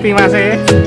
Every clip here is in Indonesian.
ngopi Mas e.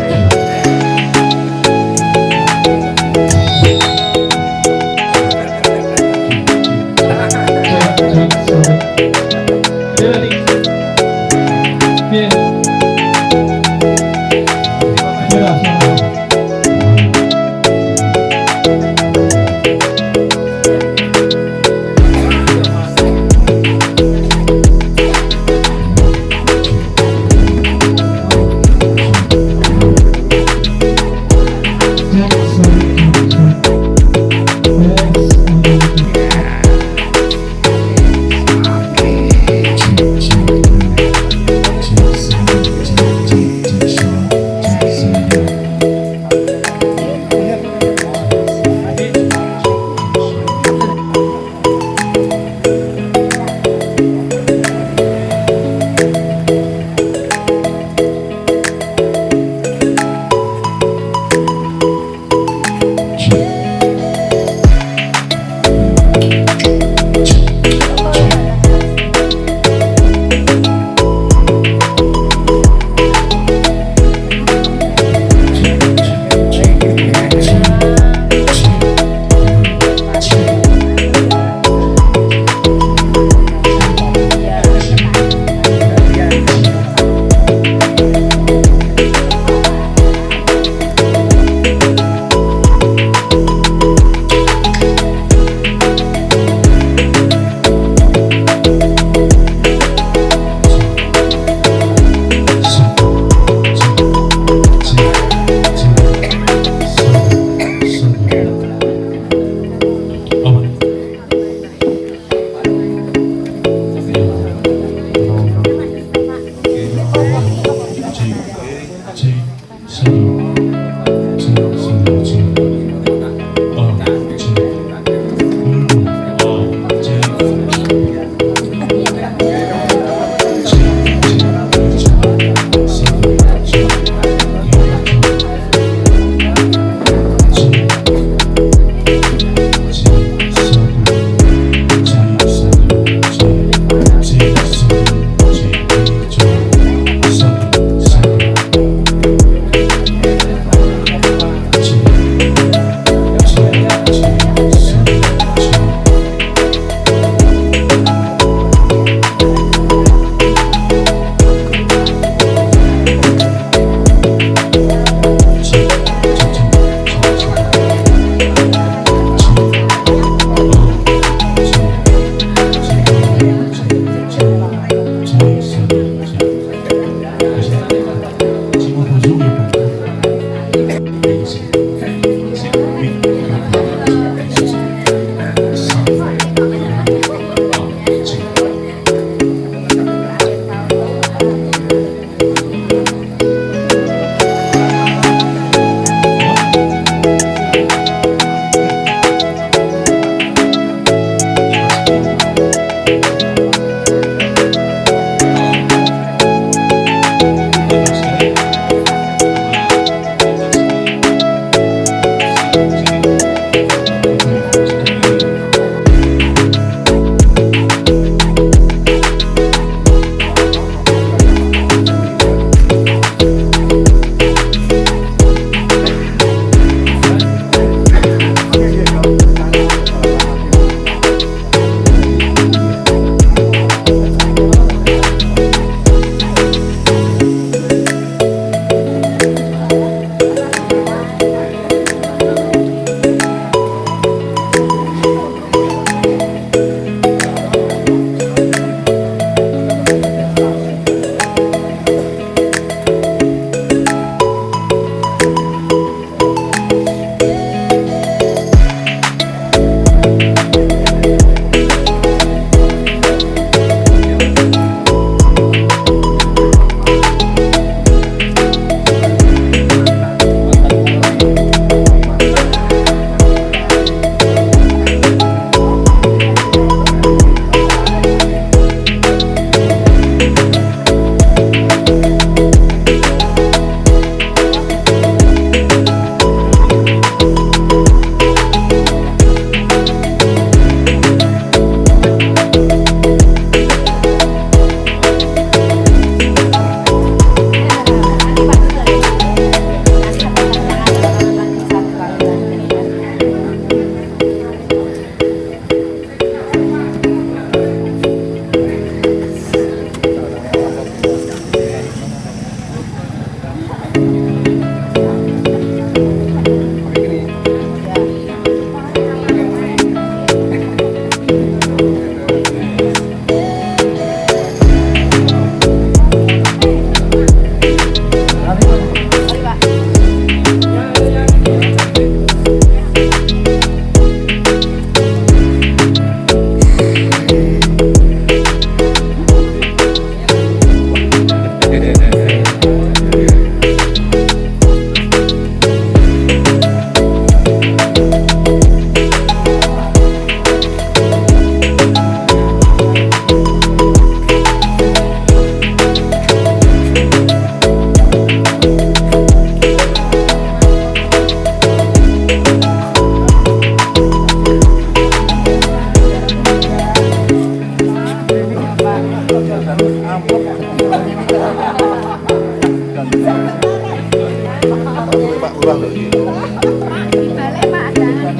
Dibalik Pak, jangan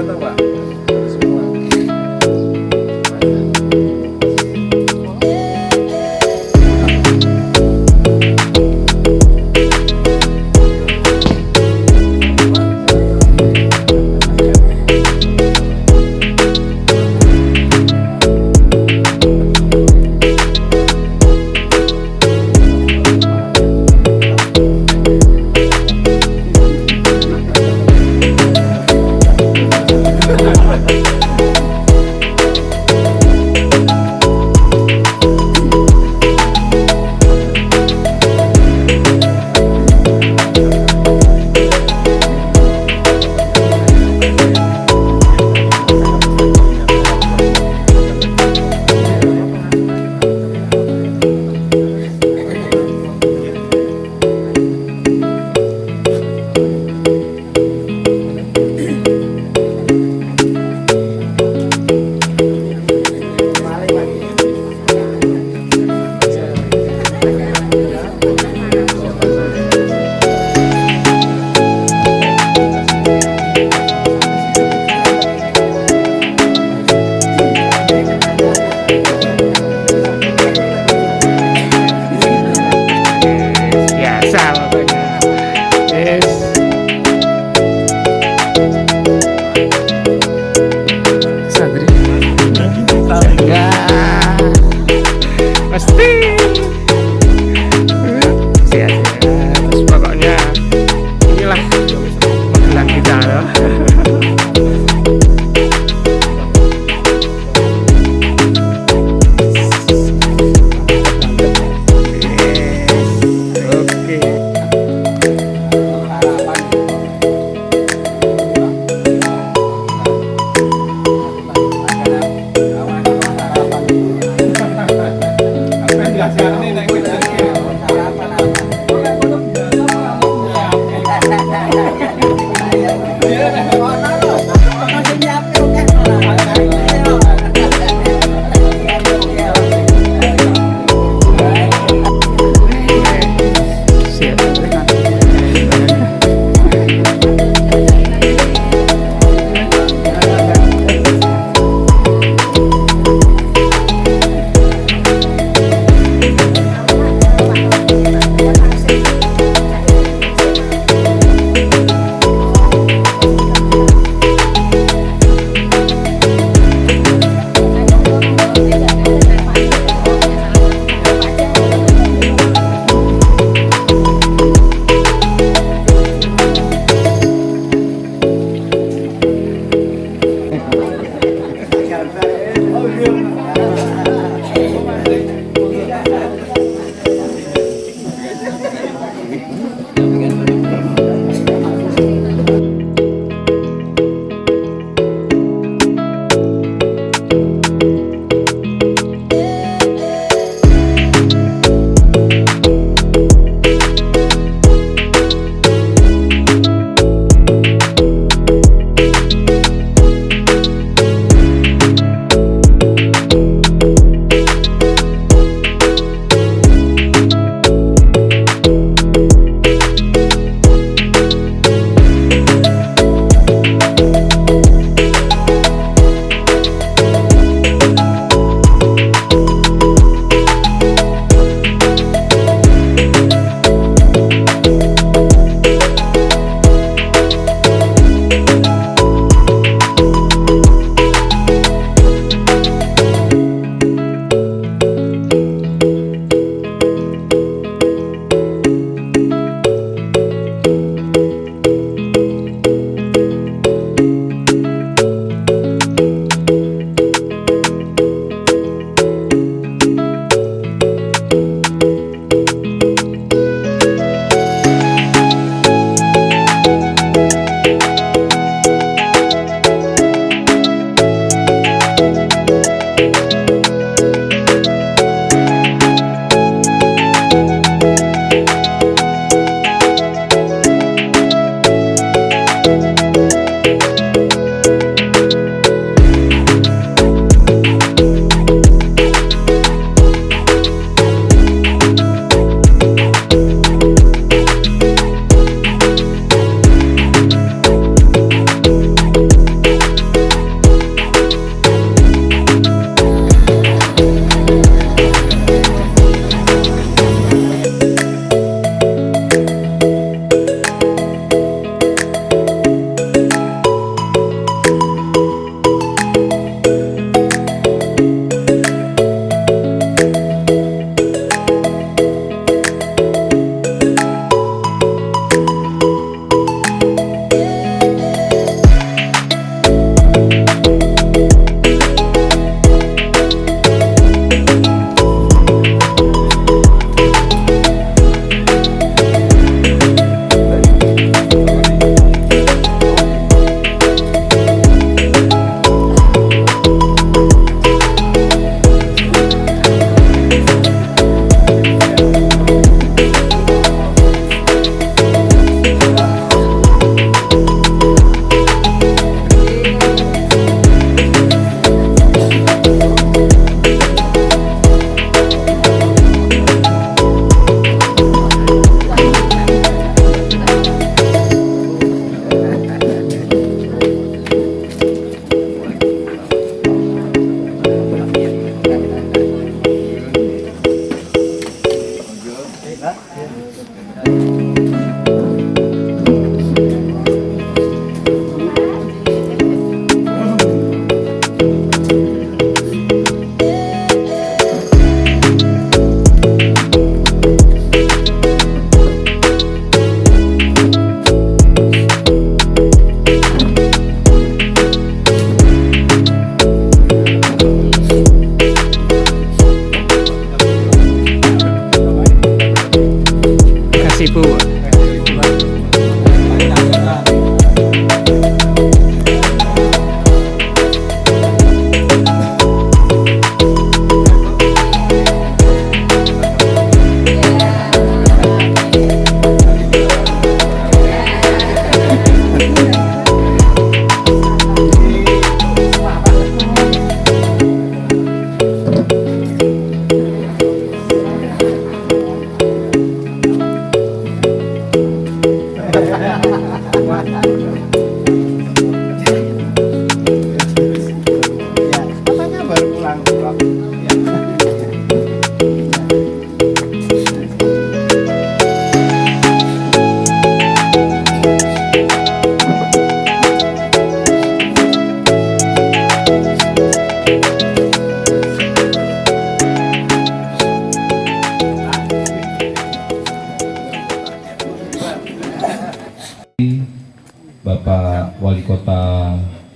atau Pak? Semua.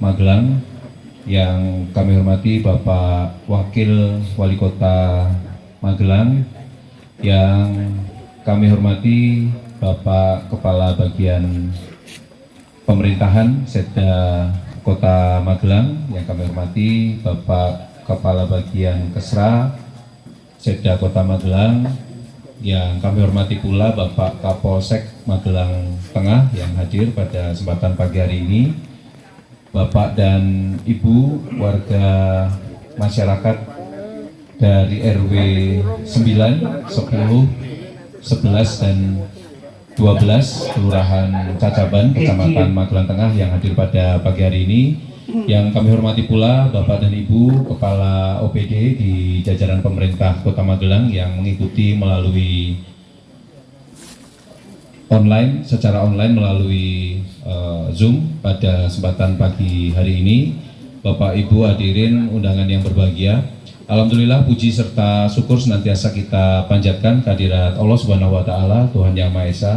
Magelang, yang kami hormati Bapak Wakil Wali Kota Magelang, yang kami hormati Bapak Kepala Bagian Pemerintahan Setda Kota Magelang, yang kami hormati Bapak Kepala Bagian Kesra Setda Kota Magelang, yang kami hormati pula Bapak Kapolsek Magelang Tengah yang hadir pada kesempatan pagi hari ini, Bapak dan Ibu warga masyarakat dari RW 9, 10, 11, dan 12 Kelurahan Cacaban, Kecamatan Magelang Tengah yang hadir pada pagi hari ini. Yang kami hormati pula Bapak dan Ibu Kepala OPD di jajaran pemerintah Kota Magelang yang mengikuti melalui secara online melalui Zoom pada kesempatan pagi hari ini. Bapak Ibu hadirin undangan yang berbahagia, alhamdulillah puji serta syukur senantiasa kita panjatkan kehadirat Allah Subhanahu wa taala, Tuhan Yang Maha Esa,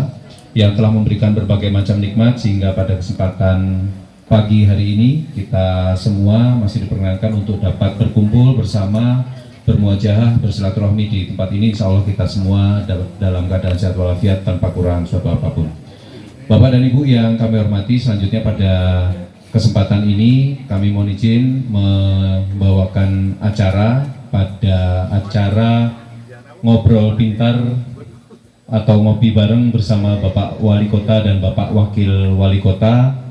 yang telah memberikan berbagai macam nikmat sehingga pada kesempatan pagi hari ini kita semua masih diperkenankan untuk dapat berkumpul bersama, bermuajahah, bersilaturahmi di tempat ini. Insya Allah kita semua dalam keadaan sehat walafiat tanpa kurang suatu apapun. Bapak dan Ibu yang kami hormati, selanjutnya pada kesempatan ini kami mohon izin membawakan acara ngobrol pintar atau ngopi bareng bersama Bapak Wali Kota dan Bapak Wakil Wali Kota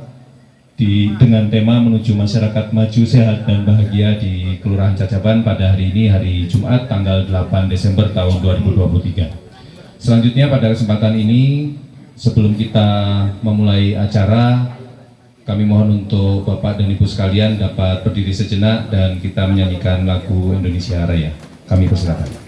dengan tema menuju masyarakat maju, sehat, dan bahagia di Kelurahan Cacaban pada hari ini, hari Jumat tanggal 8 Desember tahun 2023. Selanjutnya pada kesempatan ini, sebelum kita memulai acara, kami mohon untuk Bapak dan Ibu sekalian dapat berdiri sejenak dan kita menyanyikan lagu Indonesia Raya. Kami persilakan.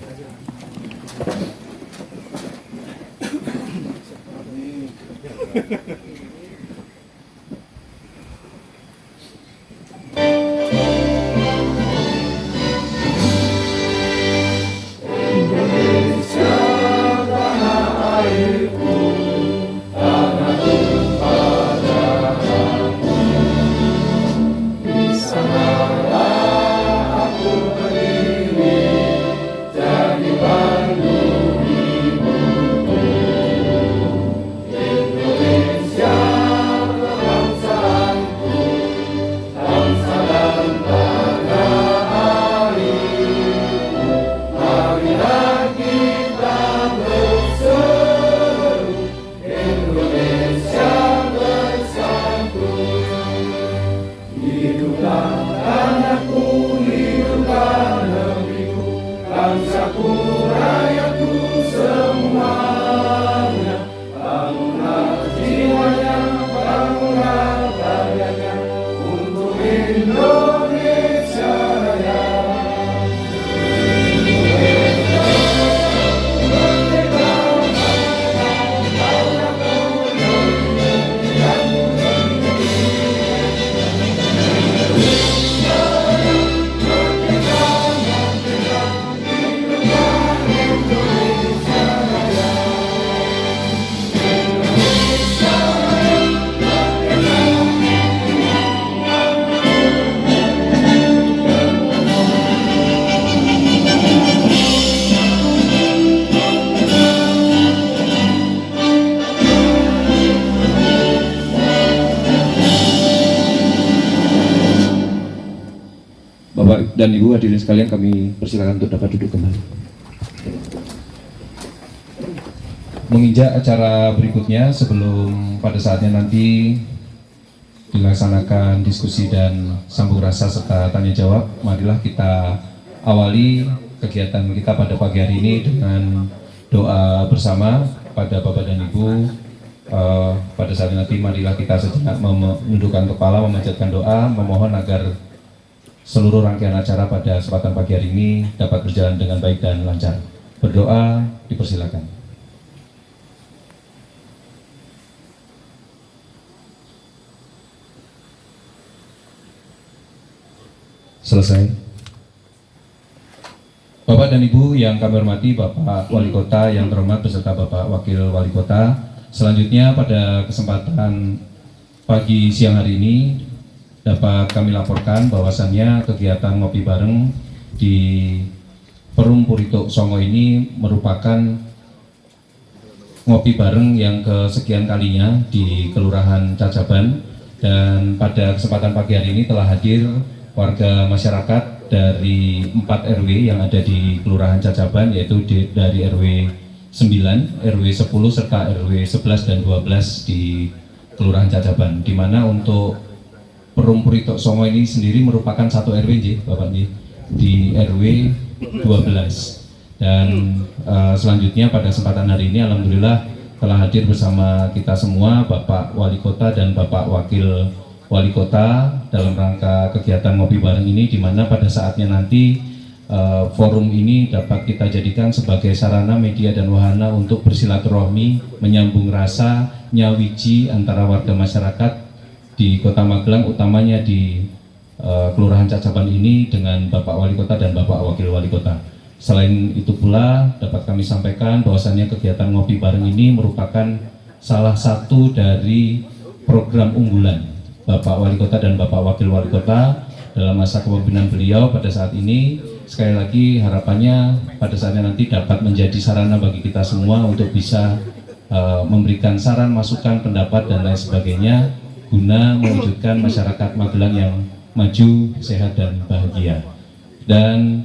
Bapak dan Ibu hadirin sekalian, kami persilakan untuk dapat duduk kembali. Menginjak acara berikutnya, sebelum pada saatnya nanti dilaksanakan diskusi dan sambung rasa serta tanya jawab, marilah kita awali kegiatan kita pada pagi hari ini dengan doa bersama pada Bapak dan Ibu. Pada saat nanti marilah kita sejenak menundukkan kepala, memanjatkan doa, memohon agar seluruh rangkaian acara pada kesempatan pagi hari ini dapat berjalan dengan baik dan lancar. Berdoa dipersilakan. Selesai. Bapak dan Ibu yang kami hormati, Bapak Wali Kota yang terhormat beserta Bapak Wakil Wali Kota. Selanjutnya pada kesempatan pagi siang hari ini dapat kami laporkan bahwasannya kegiatan ngopi bareng di Perum Purito Songo ini merupakan ngopi bareng yang kesekian kalinya di Kelurahan Cacaban, dan pada kesempatan pagi hari ini telah hadir warga masyarakat dari 4 RW yang ada di Kelurahan Cacaban, yaitu dari RW 9, RW 10 serta RW 11 dan 12 di Kelurahan Cacaban, di mana untuk Perum Purito Songo ini sendiri merupakan satu RW Bapak di RW 12. Dan selanjutnya pada kesempatan hari ini alhamdulillah telah hadir bersama kita semua Bapak Wali Kota dan Bapak Wakil Wali Kota dalam rangka kegiatan ngopi bareng ini, di mana pada saatnya nanti forum ini dapat kita jadikan sebagai sarana, media dan wahana untuk bersilaturahmi, menyambung rasa, nyawiji antara warga masyarakat di Kota Magelang, utamanya di Kelurahan Cacaban ini dengan Bapak Wali Kota dan Bapak Wakil Wali Kota. Selain itu pula dapat kami sampaikan bahwasannya kegiatan ngopi bareng ini merupakan salah satu dari program unggulan Bapak Wali Kota dan Bapak Wakil Wali Kota dalam masa kepemimpinan beliau pada saat ini. Sekali lagi harapannya pada saatnya nanti dapat menjadi sarana bagi kita semua untuk bisa memberikan saran, masukan, pendapat dan lain sebagainya guna mewujudkan masyarakat Magelang yang maju, sehat dan bahagia. Dan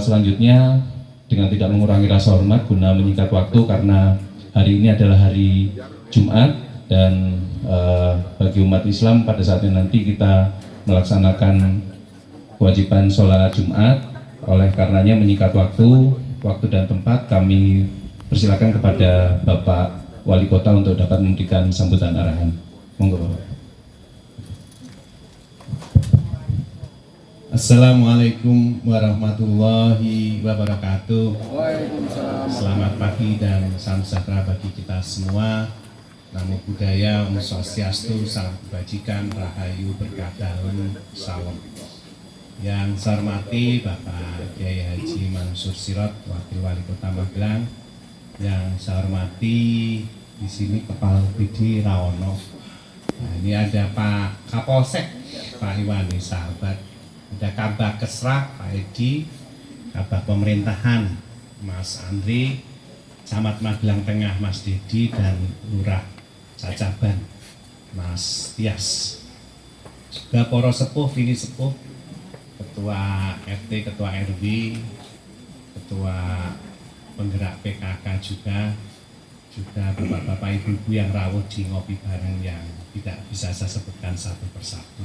selanjutnya dengan tidak mengurangi rasa hormat guna menyingkat waktu, karena hari ini adalah hari Jumat dan bagi umat Islam pada saatnya nanti kita melaksanakan kewajiban sholat Jumat. Oleh karenanya menyingkat waktu dan tempat, kami persilakan kepada Bapak Wali Kota untuk dapat memberikan sambutan arahan. Monggo Bapak. Assalamualaikum warahmatullahi wabarakatuh. Selamat pagi dan salam sejahtera bagi kita semua. Namo Buddhaya, Om Swastiastu, salam kebajikan, rahayu, berkah daun, salam. Yang saya hormati Bapak Kiai Haji Mansur Sirait, Wakil Wali Kota Magelang. Yang saya hormati di sini Kepala BD Rawono. Nah, ini ada Pak Kapolsek, Pak Iwani sahabat. Ada Kabak Kesra, Pak Edi, Kabak Pemerintahan, Mas Andri, Camat Magelang Tengah, Mas Dedi, dan Lurah Cacaban, Mas Tias. Juga Poro Sepuh, Vini Sepuh, Ketua RT, Ketua RW, Ketua Penggerak PKK juga bapak-bapak ibu-ibu yang rawuh di ngopi bareng yang tidak bisa saya sebutkan satu persatu.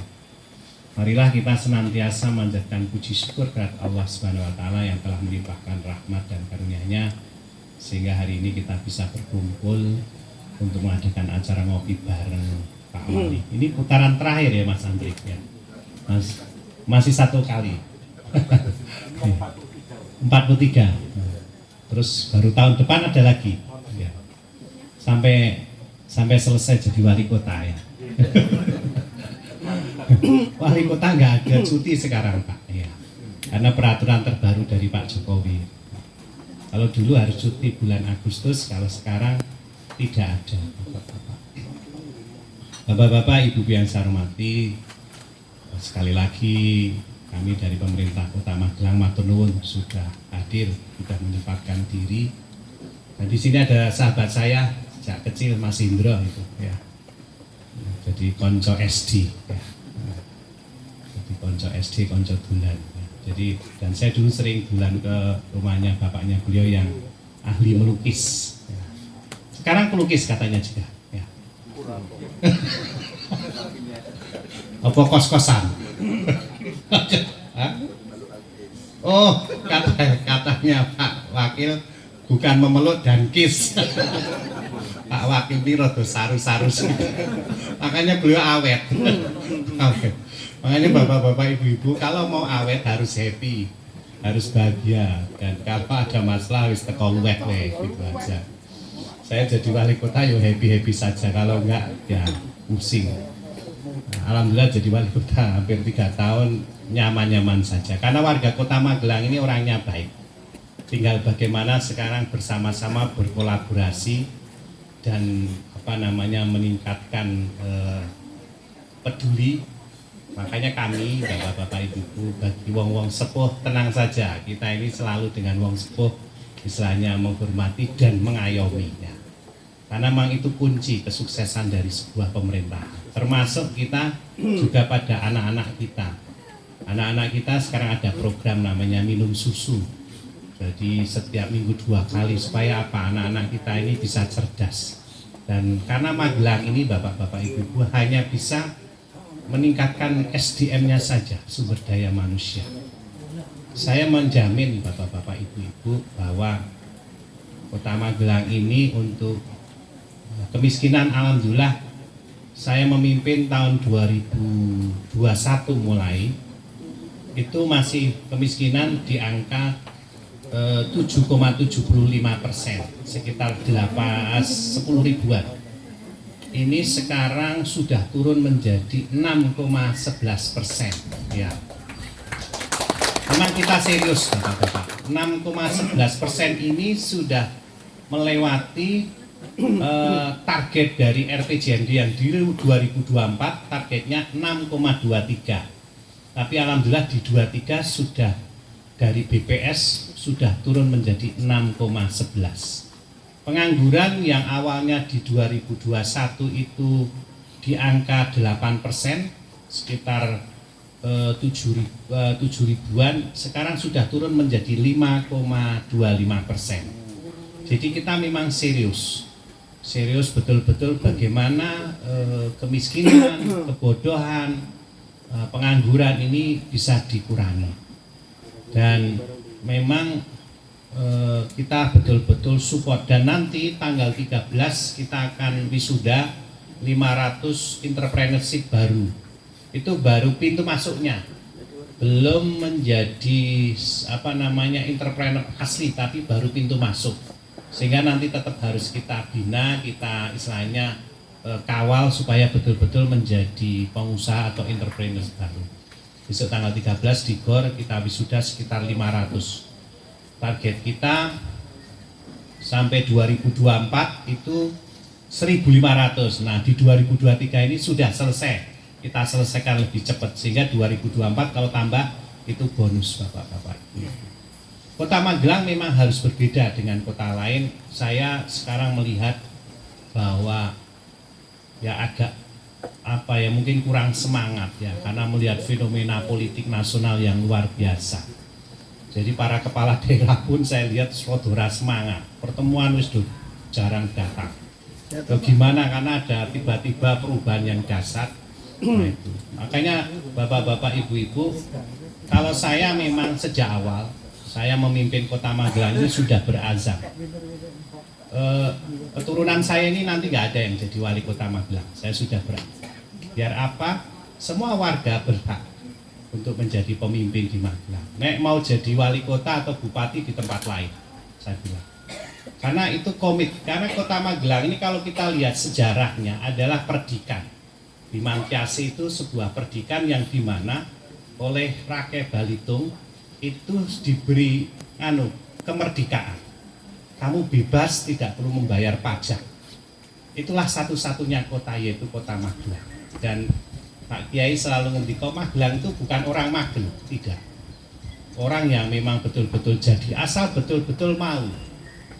Marilah kita senantiasa manjatkan puji syukur kepada Allah Subhanahu wa Ta'ala yang telah melimpahkan rahmat dan karunia-Nya sehingga hari ini kita bisa berkumpul untuk mengadakan acara ngopi bareng Pak Wali. Ini putaran terakhir ya Mas Andri ya. Masih satu kali. 43. Terus baru tahun depan ada lagi. Ya. Sampai selesai jadi wali kota ya. Wali kota nggak ada cuti sekarang Pak ya. Karena peraturan terbaru dari Pak Jokowi. Kalau dulu harus cuti bulan Agustus, kalau sekarang tidak ada. Bapak-bapak, ibu yang saya hormati, sekali lagi kami dari pemerintah Kota Magelang matur nuwun sudah hadir, sudah menyempatkan diri. Dan di sini ada sahabat saya sejak kecil Mas Indro itu ya. Jadi konco SD ya. Jadi konco SD, konco dulan ya. Jadi dan saya dulu sering dulan ke rumahnya bapaknya beliau yang ahli melukis ya. Sekarang pelukis katanya juga ya. Apa kos-kosan? Oh, katanya Pak Wakil bukan memeluk dan kis. Pak Wakil ini rada sarus-sarus. Makanya beliau awet. Makanya bapak-bapak ibu-ibu kalau mau awet harus happy, harus bahagia, dan kalau ada masalah harus teko luwek gitu aja. Saya jadi wali kota yo happy saja, kalau enggak ya pusing. Alhamdulillah jadi wali kota hampir 3 tahun nyaman-nyaman saja karena warga Kota Magelang ini orangnya baik. Tinggal bagaimana sekarang bersama-sama berkolaborasi dan meningkatkan peduli Makanya kami, bapak-bapak, ibu-ibu, bagi wong-wong sepuh, tenang saja. Kita ini selalu dengan wong sepuh, istilahnya menghormati dan mengayominya. Karena memang itu kunci kesuksesan dari sebuah pemerintahan. Termasuk kita juga pada anak-anak kita. Anak-anak kita sekarang ada program namanya minum susu. Jadi setiap minggu 2 kali supaya apa? Anak-anak kita ini bisa cerdas. Dan karena Magelang ini bapak-bapak ibu-ibu hanya bisa meningkatkan SDM-nya saja, sumber daya manusia. Saya menjamin bapak-bapak ibu-ibu bahwa Kota Magelang ini untuk kemiskinan alhamdulillah saya memimpin tahun 2021 mulai itu masih kemiskinan di angka 7,75%, sekitar 10 ribuan. Ini sekarang sudah turun menjadi 6,11%. Ya, memang kita serius, bapak-bapak. 6,11% ini sudah melewati target dari RPJMD yang di 2024 targetnya 6,23. Tapi alhamdulillah di 23 sudah dari BPS sudah turun menjadi 6,11. Pengangguran yang awalnya di 2021 itu di angka 8%, sekitar 7 ribuan, sekarang sudah turun menjadi 5,25%. Jadi kita memang serius betul-betul bagaimana kemiskinan, kebodohan, pengangguran ini bisa dikurangi. Dan memang kita betul-betul support, dan nanti tanggal 13 kita akan wisuda 500 entrepreneurship baru. Itu baru pintu masuknya, belum menjadi entrepreneur asli, tapi baru pintu masuk. Sehingga nanti tetap harus kita bina, kita istilahnya kawal supaya betul-betul menjadi pengusaha atau entrepreneur baru. Besok tanggal 13 di GOR kita wisuda sekitar 500. Target kita sampai 2024 itu 1.500. Nah, di 2023 ini sudah selesai. Kita selesaikan lebih cepat sehingga 2024 kalau tambah itu bonus bapak-bapak. Kota Magelang memang harus berbeda dengan kota lain. Saya sekarang melihat bahwa ya agak mungkin kurang semangat ya, karena melihat fenomena politik nasional yang luar biasa. Jadi para kepala daerah pun saya lihat sodora semangat. Pertemuan wis jarang datang. Bagaimana karena ada tiba-tiba perubahan yang dasar. Nah, itu. Makanya bapak-bapak ibu-ibu, kalau saya memang sejak awal saya memimpin Kota Magelang ini sudah berazam. Keturunan saya ini nanti nggak ada yang jadi wali Kota Magelang. Saya sudah berazam. Biar apa? Semua warga berhak untuk menjadi pemimpin di Magelang. Nek mau jadi wali kota atau bupati di tempat lain, saya bilang. Karena itu komit. Karena Kota Magelang ini kalau kita lihat sejarahnya adalah perdikan. Di Mangkiase itu sebuah perdikan yang dimana oleh Rakyat Balitung itu diberi kemerdekaan. Kamu bebas, tidak perlu membayar pajak. Itulah satu-satunya kota, yaitu Kota Magelang. Dan Pak Kiai selalu ngendika Magelang itu bukan orang Magelang, tidak. Orang yang memang betul-betul jadi, asal betul-betul mau.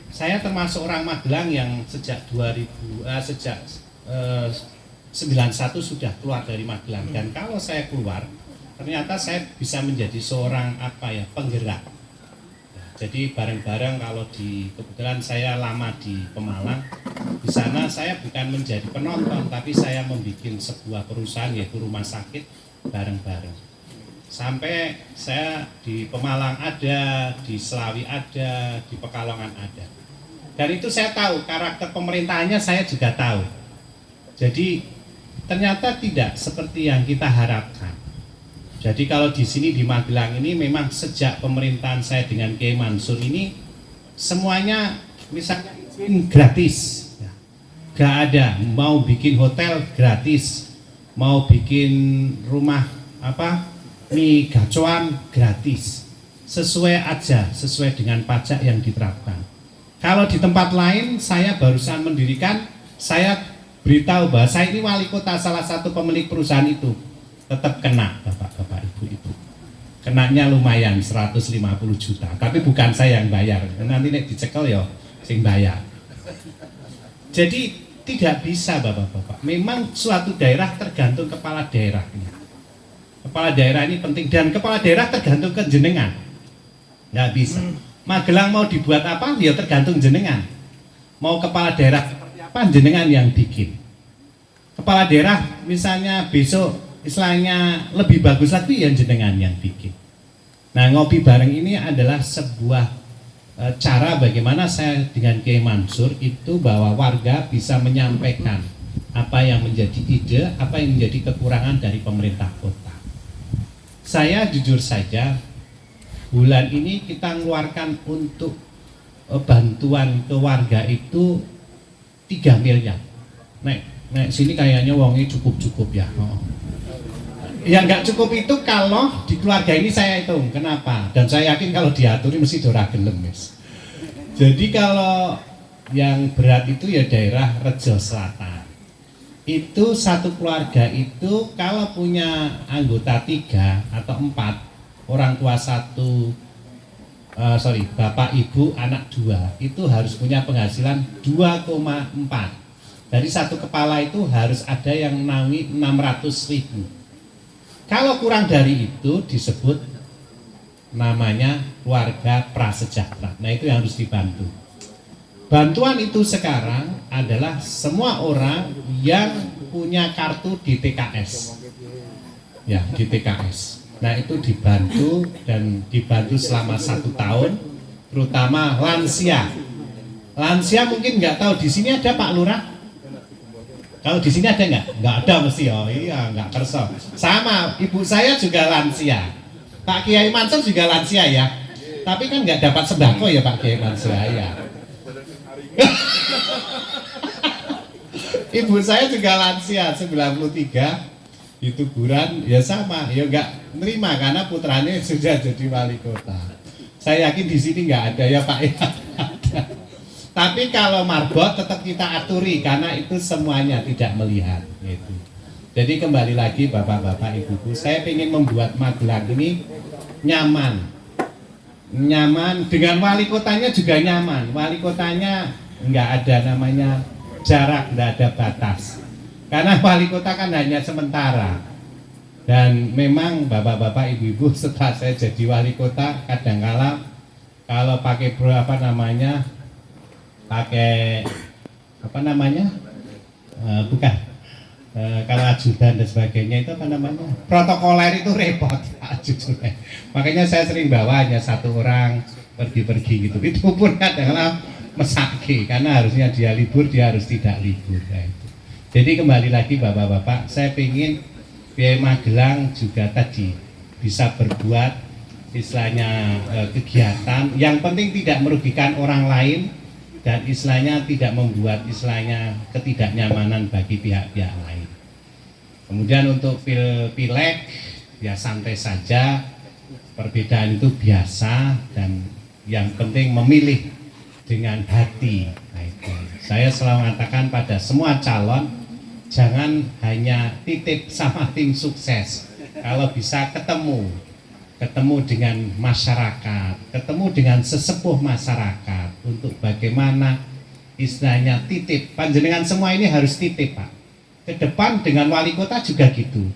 Saya termasuk orang Magelang yang sejak 91 sudah keluar dari Magelang, dan kalau saya keluar ternyata saya bisa menjadi seorang penggerak. Jadi bareng-bareng kalau kebetulan saya lama di Pemalang, di sana saya bukan menjadi penonton, tapi saya membuat sebuah perusahaan yaitu rumah sakit bareng-bareng. Sampai saya di Pemalang ada, di Selawi ada, di Pekalongan ada. Dan itu saya tahu, karakter pemerintahannya saya juga tahu. Jadi ternyata tidak seperti yang kita harapkan. Jadi kalau di sini di Magelang ini memang sejak pemerintahan saya dengan Kiai Mansur ini semuanya misalnya gratis, gak ada. Mau bikin hotel gratis, mau bikin rumah mie gacoan gratis, sesuai dengan pajak yang diterapkan. Kalau di tempat lain saya barusan mendirikan, saya beritahu bahwa saya ini wali kota salah satu pemilik perusahaan itu. tetap kena bapak-bapak ibu-ibu. Kenanya lumayan 150 juta, tapi bukan saya yang bayar. Nanti nek dicekel ya sing bayar. Jadi tidak bisa bapak-bapak. Memang suatu daerah tergantung kepala daerahnya. Kepala daerah ini penting dan kepala daerah tergantung ke jenengan. Nggak bisa. Magelang mau dibuat apa? Ya tergantung jenengan. Mau kepala daerah seperti apa? Jenengan yang bikin. Kepala daerah misalnya besok istilahnya lebih bagus lagi ya jenengan yang bikin. Nah, ngopi bareng ini adalah sebuah cara bagaimana saya dengan Kiai Mansur itu bahwa warga bisa menyampaikan apa yang menjadi ide, apa yang menjadi kekurangan dari pemerintah kota. Saya jujur saja, bulan ini kita mengeluarkan untuk bantuan ke warga itu 3 miliar. Nek sini kayaknya uangnya cukup-cukup ya. Ya nggak cukup itu kalau di keluarga ini saya hitung. Kenapa? Dan saya yakin kalau diaturi mesti dora gelem, Mas. Jadi kalau yang berat itu ya daerah Rejo Selatan. Itu satu keluarga itu kalau punya anggota 3 atau 4, orang tua 1, bapak ibu anak 2, itu harus punya penghasilan 2,4. Dari satu kepala itu harus ada yang naungi 600.000. Kalau kurang dari itu disebut namanya keluarga prasejahtera. Nah, itu yang harus dibantu. Bantuan itu sekarang adalah semua orang yang punya kartu di TKS. Ya, di TKS. Nah, itu dibantu dan dibantu selama 1 tahun, terutama lansia. Lansia mungkin nggak tahu di sini ada Pak Lurah. Kalau di sini ada nggak? Nggak ada mesti. Oh iya, nggak kerso. Sama, ibu saya juga lansia. Pak Kiai Mansur juga lansia ya. Tapi kan nggak dapat sembako ya Pak Kiai Mansur ya. Ibu saya juga lansia 93 di Tuguran ya sama, ya nggak nerima karena putranya sudah jadi wali kota. Saya yakin di sini nggak ada ya Pak ya. Tapi kalau marbot tetap kita aturi karena itu semuanya tidak melihat gitu. Jadi kembali lagi bapak-bapak ibu-ibu, saya ingin membuat Magelang ini nyaman dengan wali kotanya juga nyaman. Wali kotanya nggak ada namanya jarak, nggak ada batas. Karena wali kota kan hanya sementara. Dan memang bapak-bapak ibu-ibu setelah saya jadi wali kota kadang-kala kalau pakai kalau ajudan dan sebagainya itu protokoler itu repot jujur. Makanya saya sering bawa hanya 1 orang pergi-pergi gitu. Itu pun kadang-kadang mesake karena harusnya dia libur, dia harus tidak libur gitu. Jadi kembali lagi bapak-bapak, saya ingin Kiai Magelang juga tadi bisa berbuat istilahnya kegiatan yang penting tidak merugikan orang lain dan istilahnya tidak membuat istilahnya ketidaknyamanan bagi pihak-pihak lain. Kemudian untuk pileg ya santai saja, perbedaan itu biasa dan yang penting memilih dengan hati. Nah, itu. Saya selalu mengatakan pada semua calon jangan hanya titip sama tim sukses. Kalau bisa ketemu dengan masyarakat, ketemu dengan sesepuh masyarakat untuk bagaimana istilahnya titip. Panjenengan semua ini harus titip Pak. Ke depan dengan wali kota juga gitu.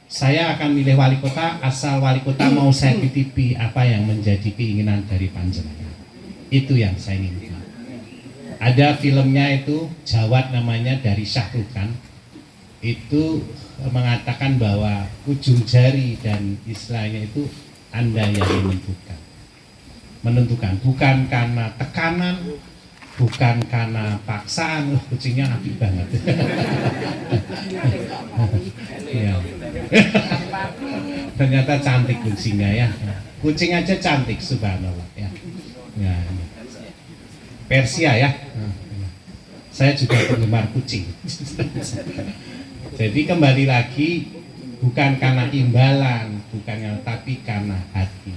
Saya akan milih wali kota asal wali kota mau saya titipi apa yang menjadi keinginan dari panjenengan. Itu yang saya inginkan. Ada filmnya itu Jawad namanya dari Syahrukh. Itu mengatakan bahwa ujung jari dan istilahnya itu Anda yang menentukan bukan karena tekanan, bukan karena paksaan. Kucingnya apik banget. Ya. Ternyata cantik kucingnya ya. Kucing aja cantik subhanallah ya. Ya. Persia ya. Saya juga penggemar kucing. Jadi kembali lagi bukan karena imbalan, tapi karena hati.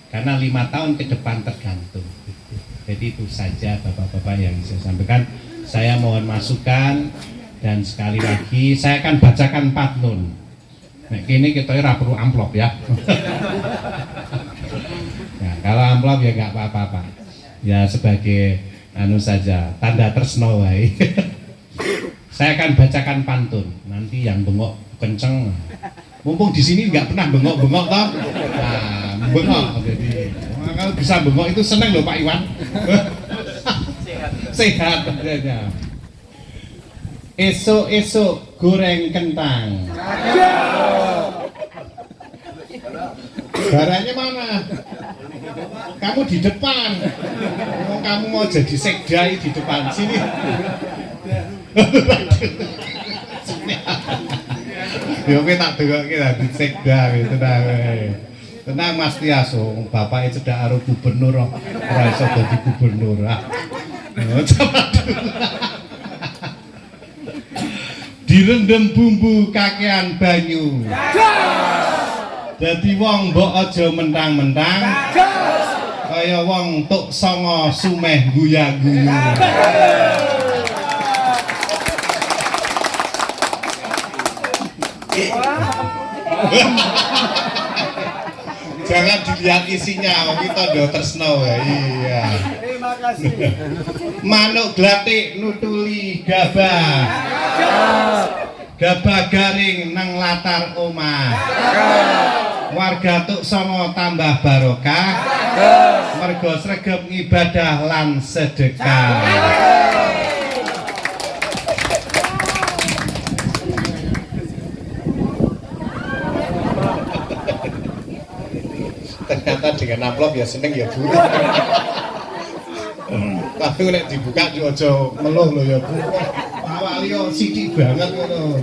Karena 5 tahun ke depan tergantung. Jadi itu saja bapak-bapak yang saya sampaikan. Saya mohon masukan dan sekali lagi saya akan bacakan 4 nun. Nek kene kita ora perlu amplop ya. Nah, kalau amplop ya nggak apa-apa Pak. Ya sebagai anu saja, tanda tresno wae. Saya akan bacakan pantun. Nanti yang bengok kenceng. Mumpung di sini nggak pernah bengok-bengok toh. Nah, bengok. Jadi kalau bisa bengok itu seneng loh Pak Iwan. Sehat ya. Esok-esok goreng kentang. Barangnya mana? Kamu di depan. Kamu mau jadi sekdai di depan sini. Ya oke tak dengokke dadi sekda gitu dah. Tenang Mas Tias, bapaknya cedak karo gubernur ora iso dadi gubernur. Direndam bumbu kakean banyu. Dadi wong mbok aja mentang-mentang. Kaya wong tuk songo sumeh guya-guyu. Jangan dilihat isinya, kita do tresno ya. Iya. Terima kasih. Manuk glatik nutuli gabah. Gabah garing nang latar omah. Warga tuk songo tambah barokah. Mergo sregep ngibadah lan sedekah. Ternyata dengan amplop ya seneng ya Bu. Tapi nek dibuka yo aja meluh lho ya Bu. Awak liya sithik banget ngono.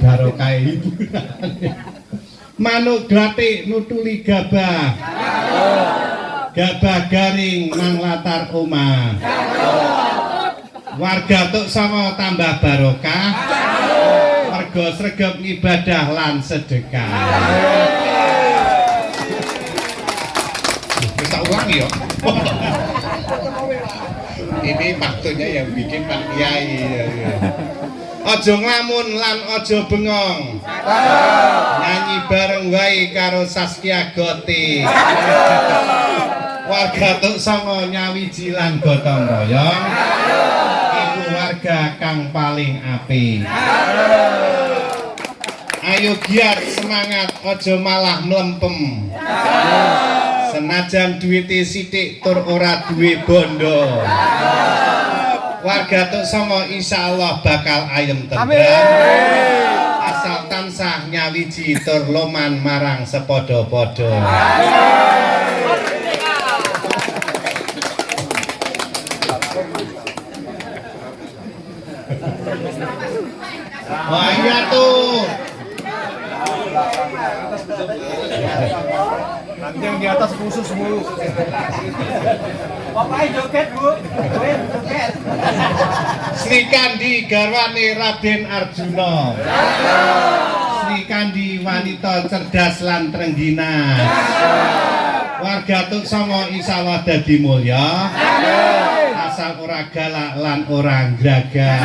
Barokah hiburan. Manuk glatik nutuli gabah. Gabah garing nang latar omah. Warga tuk sama tambah barokah. Mergo sregep ngibadah lan sedekah. Bisa ulang ya. Ini faktornya yang bikin Pak Kiai. Ojo nglamun lan ojo bengong. Nyanyi bareng wae karo Saskia Goti. Warga tuk songo nyawiji lan gotong royong. Iku warga kang paling apik. Ayo giat semangat ojo malah mlempem. Senajan duwite sithik tur ora duwe bondo. Warga tuk songo insyaallah bakal ayem tentram. Asal tansah nyawiji tur loman marang sepodo-podo. Wah iya tuh. Nanti yang di atas khusus mulu. Bapaknya joget Bu, joget. Sri Kandi garwane Raden Arjuna. Sri Kandi wanita cerdas lan trengginan. Warga tuk songo insyaallah dadi mulya. Asal ora galak lan ora gragah.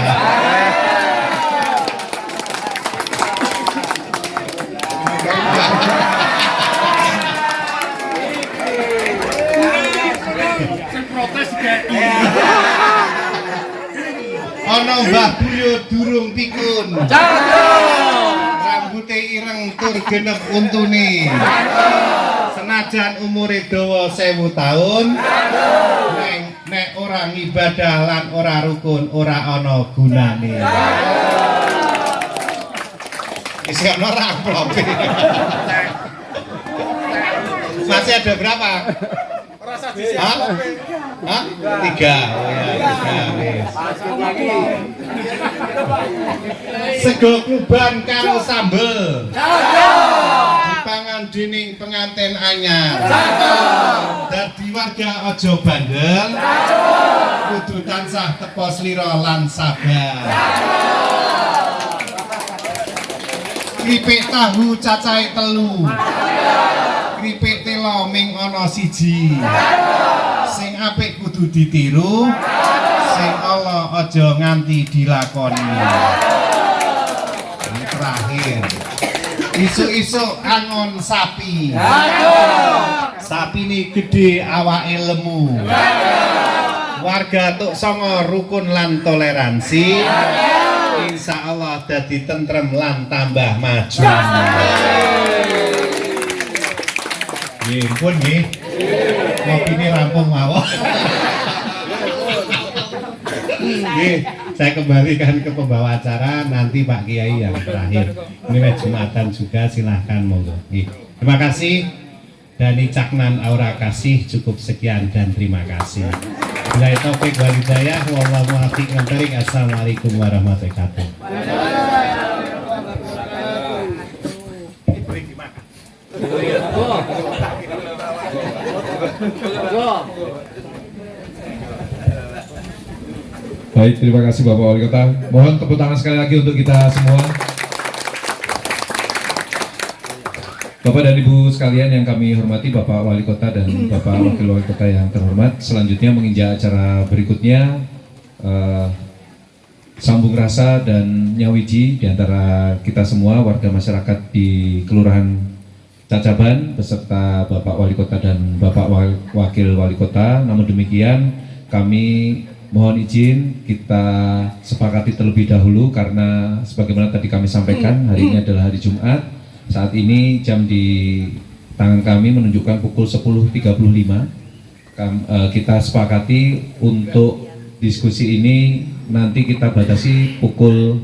Ana Mbah Buyut durung pikun. Rambute ireng tur genep untune. Senajan umure dawa 1000 taun. Nek ora ngibadah lan ora rukun ora ana gunane. Wis ana ora amplop. Masih ada berapa? Hah? Hah? 3. Oh ya, 3. Sego kluban karo sambel. Dipangan dening pengantin anyar. Dadi warga aja bandel. Kudu tansah tepa slira lan sabar. Kripik tahu cacahe 3. Kripik telo ming ana 1. Sing apik kudu ditiru, sing ala aja nganti dilakoni. Ini terakhir. Isu-isu angon sapi. Sapi ini gede awake lemu. Warga Tuk Songo rukun lan toleransi. Insya Allah dadi tentrem lan tambah maju. Nggih, pun nggih. Ngopine rampung mawon. Nggih, saya kembalikan ke pembawa acara, nanti Pak Kiai yang terakhir. Ini Jumatan juga, silahkan monggo. Terima kasih. Dani Caknan Aura Kasih, cukup sekian dan terima kasih. Billahi taufik wal hidayah, wallahu muwaffiq. Assalamualaikum warahmatullahi wabarakatuh. Baik, terima kasih Bapak Wali Kota. Mohon tepuk tangan sekali lagi untuk kita semua. Bapak dan Ibu sekalian yang kami hormati, Bapak Wali Kota dan Bapak Wakil Wali Kota yang terhormat, selanjutnya menginjak acara berikutnya, sambung rasa dan nyawiji di antara kita semua warga masyarakat di Kelurahan Cacaban beserta Bapak Wali Kota dan Bapak Wakil Wali Kota. Namun demikian, kami mohon izin kita sepakati terlebih dahulu karena sebagaimana tadi kami sampaikan, hari ini adalah hari Jumat. Saat ini jam di tangan kami menunjukkan pukul 10.35. Kita sepakati untuk diskusi ini nanti kita batasi pukul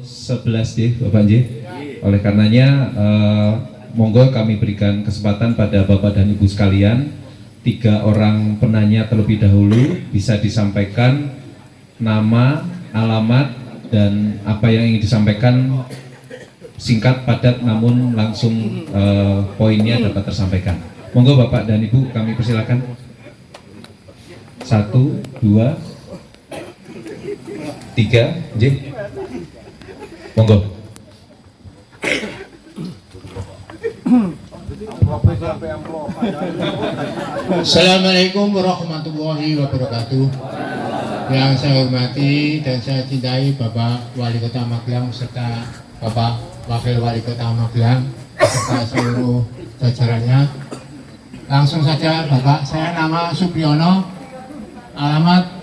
11 deh Bapak Nji. Oleh karenanya monggo kami berikan kesempatan pada Bapak dan Ibu sekalian, 3 orang penanya terlebih dahulu bisa disampaikan nama, alamat, dan apa yang ingin disampaikan singkat, padat, namun langsung poinnya dapat tersampaikan. Monggo Bapak dan Ibu kami persilakan. 1, 2, 3, J. Monggo. Assalamualaikum warahmatullahi wabarakatuh. Yang saya hormati dan saya cintai Bapak Wali Kota Magelang serta Bapak Wakil Wali Kota Magelang serta seluruh jajarannya. Langsung saja Bapak, saya nama Supriyono, alamat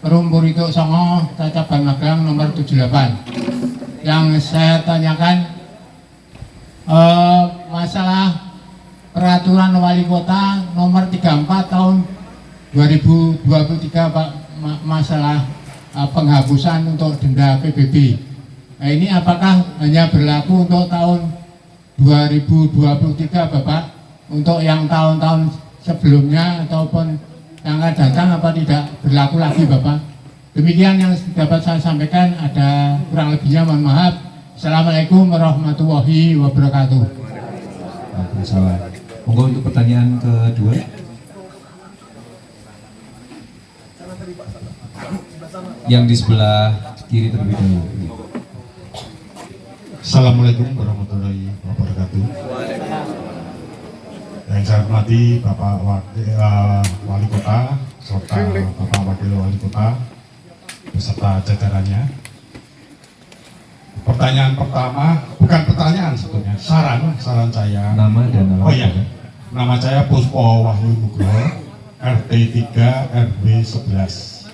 Rumpurito Songo, Cacaban Magelang nomor 78. Yang saya tanyakan masalah peraturan Wali Kota nomor 34 tahun 2023 Pak, masalah penghapusan untuk denda PBB. Nah, ini apakah hanya berlaku untuk tahun 2023 Bapak? Untuk yang tahun-tahun sebelumnya ataupun yang akan datang apa tidak berlaku lagi Bapak? Demikian yang dapat saya sampaikan, ada kurang lebihnya mohon maaf. Assalamualaikum warahmatullahi wabarakatuh. Waalaikumsalam. Monggo untuk pertanyaan kedua. Yang di sebelah kiri terlebih dahulu. Assalamualaikum warahmatullahi wabarakatuh. Yang saya hormati Bapak Wali Kota serta Bapak Wakil Wali Kota beserta jajarannya. Pertanyaan pertama, bukan pertanyaan sebetulnya, saran saya. Nama dan alamat. Oh iya, nama saya Puspo Wahyu Nugroho, RT 3 RW 11.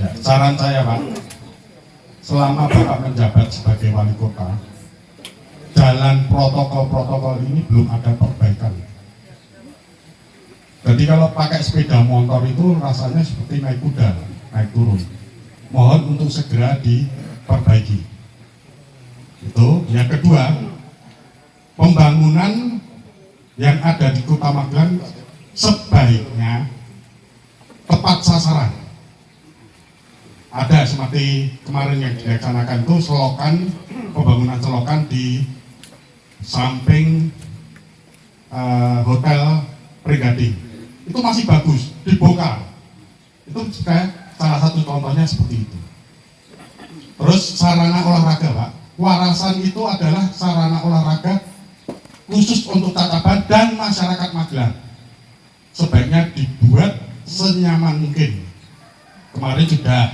Ya, saran saya Pak, selama Bapak menjabat sebagai wali kota, jalan protokol-protokol ini belum ada perbaikan. Jadi kalau pakai sepeda motor itu rasanya seperti naik kuda, naik turun. Mohon untuk segera diperbaiki. Itu. Yang kedua, pembangunan yang ada di Kota Magelang sebaiknya tepat sasaran. Ada seperti kemarin yang dilaksanakan itu selokan, pembangunan selokan di samping hotel Prigading. Itu masih bagus, dibongkar. Itu kayak salah satu contohnya seperti itu. Terus sarana olahraga Pak, Warasan itu adalah sarana olahraga khusus untuk Cacaban dan masyarakat Magelang. Sebaiknya dibuat senyaman mungkin. kemarin sudah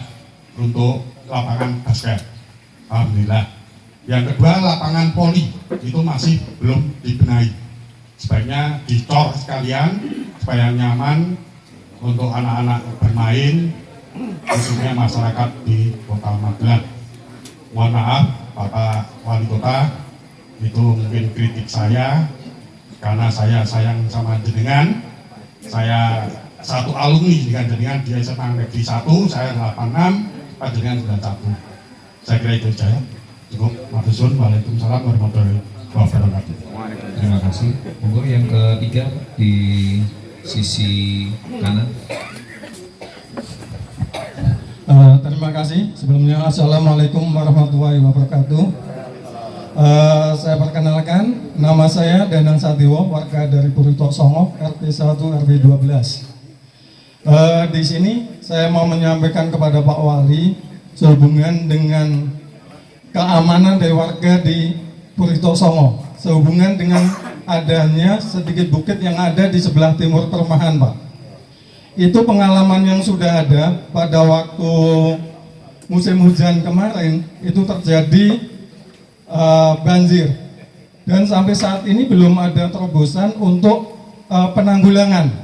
untuk lapangan basket, alhamdulillah. Yang kedua, lapangan voli itu masih belum dibenahi. Sebaiknya dicor sekalian supaya nyaman untuk anak-anak bermain, khususnya masyarakat di Kota Magelang. Mohon maaf Bapak Wali Kota, itu mungkin kritik saya karena saya sayang sama jenengan. Saya satu alumni dengan jenengan di SMA Negeri 1, saya 86, Pak jenengan 91. Saya kira itu saja. Cukup. Waalaikumsalam warahmatullahi wabarakatuh. Terima kasih. Monggo yang ketiga di sisi kanan. Terima kasih. Sebelumnya Assalamualaikum warahmatullahi wabarakatuh. Saya perkenalkan, nama saya Danang Satiwo, warga dari Purito Songo, RT 1 RW 12. Di sini saya mau menyampaikan kepada Pak Wali sehubungan dengan keamanan dari warga di Purito Songo, sehubungan dengan adanya sedikit bukit yang ada di sebelah timur perumahan, Pak. Itu pengalaman yang sudah ada pada waktu musim hujan kemarin, itu terjadi banjir, dan sampai saat ini belum ada terobosan untuk penanggulangan.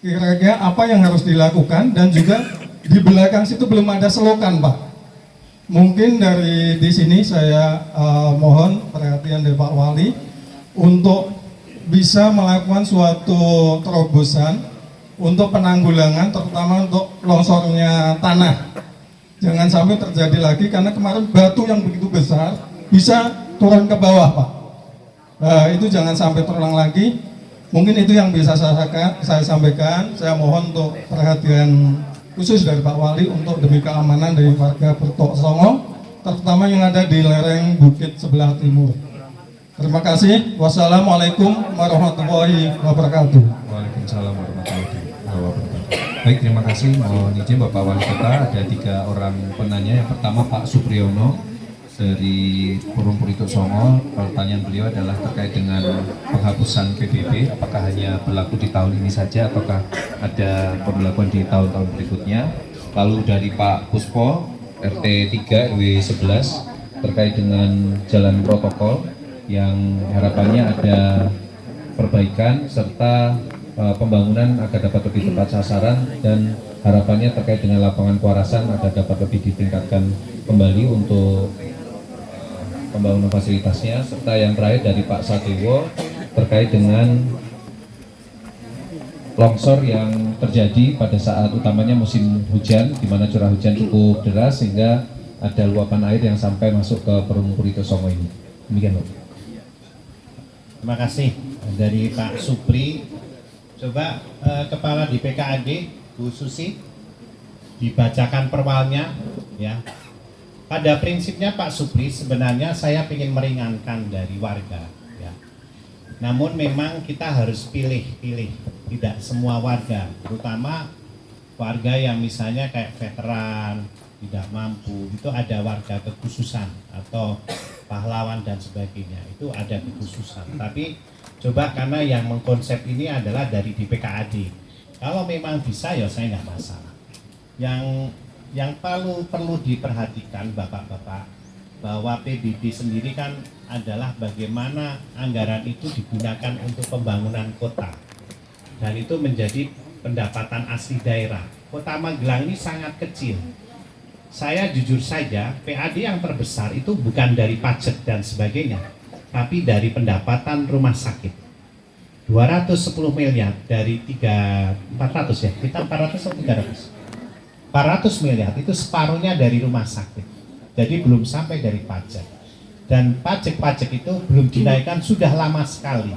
Kira-kira apa yang harus dilakukan, dan juga di belakang situ belum ada selokan, Pak. Mungkin dari di sini saya mohon perhatian dari Pak Wali untuk bisa melakukan suatu terobosan untuk penanggulangan, terutama untuk longsornya tanah. Jangan sampai terjadi lagi, karena kemarin batu yang begitu besar bisa turun ke bawah, Pak. Itu jangan sampai terulang lagi. Mungkin itu yang bisa saya sampaikan. Saya mohon untuk perhatian khusus dari Pak Wali untuk demi keamanan dari warga Purito Songo, terutama yang ada di lereng bukit sebelah timur. Terima kasih. Wassalamualaikum warahmatullahi wabarakatuh. Waalaikumsalam warahmatullahi wabarakatuh. Baik, terima kasih. Mohon izin Bapak Wali Kota, ada 3 orang penanya. Yang pertama Pak Supriyono dari Forum Purito Songo. Pertanyaan beliau adalah terkait dengan penghapusan PBB, apakah hanya berlaku di tahun ini saja ataukah ada pemberlakuan di tahun-tahun berikutnya. Lalu dari Pak Puspo RT 3 RW 11 terkait dengan jalan protokol yang harapannya ada perbaikan serta pembangunan agar dapat lebih tepat sasaran, dan harapannya terkait dengan lapangan kuarasan agar dapat lebih ditingkatkan kembali untuk pembangunan fasilitasnya. Serta yang terakhir dari Pak Satiwo terkait dengan longsor yang terjadi pada saat utamanya musim hujan, di mana curah hujan cukup deras sehingga ada luapan air yang sampai masuk ke Forum Purito Songo ini. Demikian, Pak. Terima kasih dari Pak Supri. Coba Kepala di PKAD Bu Susi dibacakan perwalnya, ya. Pada prinsipnya Pak Supri, sebenarnya saya ingin meringankan dari warga, ya. Namun memang kita harus pilih-pilih, tidak semua warga, terutama warga yang misalnya kayak veteran, tidak mampu, itu ada warga kekhususan atau pahlawan dan sebagainya, itu ada kekhususan. Tapi coba, karena yang mengkonsep ini adalah dari DPKAD, kalau memang bisa ya saya nggak masalah. Yang perlu diperhatikan Bapak-bapak, bahwa PBB sendiri kan adalah bagaimana anggaran itu digunakan untuk pembangunan kota, dan itu menjadi pendapatan asli daerah. Kota Magelang ini sangat kecil. Saya jujur saja, PAD yang terbesar itu bukan dari pajak dan sebagainya, tapi dari pendapatan rumah sakit. 210 miliar dari 400 ya, kita 400 atau 300? 400 miliar itu separuhnya dari rumah sakit, jadi belum sampai dari pajak. Dan pajak-pajak itu belum dinaikkan sudah lama sekali.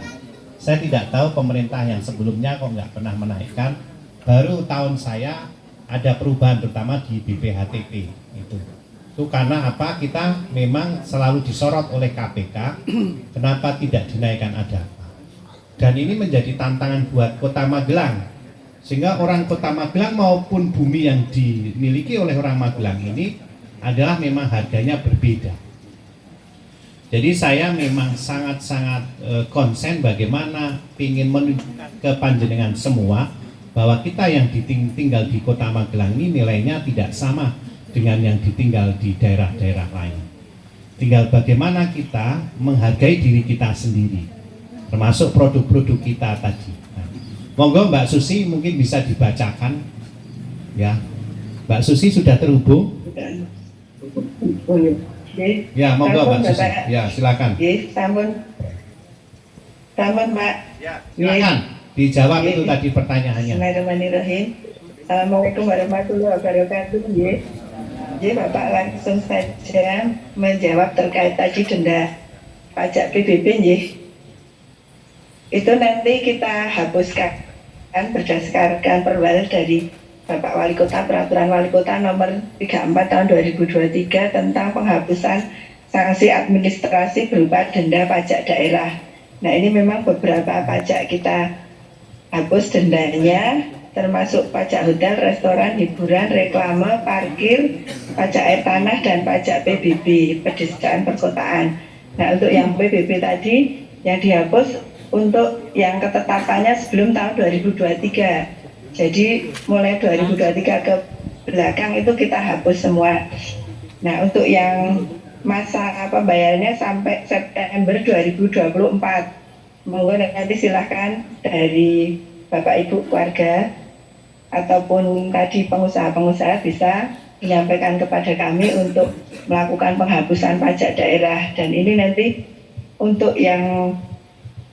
Saya tidak tahu pemerintah yang sebelumnya kok nggak pernah menaikkan. Baru tahun saya ada perubahan, terutama di BPHTP itu karena apa, kita memang selalu disorot oleh KPK, kenapa tidak dinaikkan, ada apa. Dan ini menjadi tantangan buat Kota Magelang, sehingga orang Kota Magelang maupun bumi yang dimiliki oleh orang Magelang ini adalah memang harganya berbeda. Jadi saya memang sangat-sangat konsen bagaimana ingin menunjukkan ke panjenengan semua bahwa kita yang tinggal di Kota Magelang ini nilainya tidak sama dengan yang ditinggal di daerah-daerah lain. Tinggal bagaimana kita menghargai diri kita sendiri, termasuk produk-produk kita tadi. Nah, monggo Mbak Susi mungkin bisa dibacakan, ya. Mbak Susi sudah terhubung? Ya, monggo Mbak Susi. Ya, silakan. Sampun Mbak. Silakan dijawab itu tadi pertanyaannya. Bismillahirrahmanirrahim. Assalamualaikum warahmatullahi wabarakatuh. Jadi Bapak langsung saja menjawab terkait tadi denda pajak PBB. Itu nanti kita hapuskan berdasarkan perwal dari Bapak Wali Kota, Peraturan Wali Kota nomor 34 tahun 2023 tentang penghapusan sanksi administrasi berupa denda pajak daerah. Nah, ini memang beberapa pajak kita hapus dendanya, termasuk pajak hotel, restoran, hiburan, reklame, parkir, pajak air tanah, dan pajak PBB, pedesaan perkotaan. Nah, untuk yang PBB tadi yang dihapus untuk yang ketetapannya sebelum tahun 2023. Jadi mulai 2023 ke belakang itu kita hapus semua. Nah, untuk yang masa pembayarannya sampai September 2024. Monggo nanti silahkan dari Bapak Ibu keluarga ataupun tadi pengusaha-pengusaha bisa menyampaikan kepada kami untuk melakukan penghapusan pajak daerah. Dan ini nanti untuk yang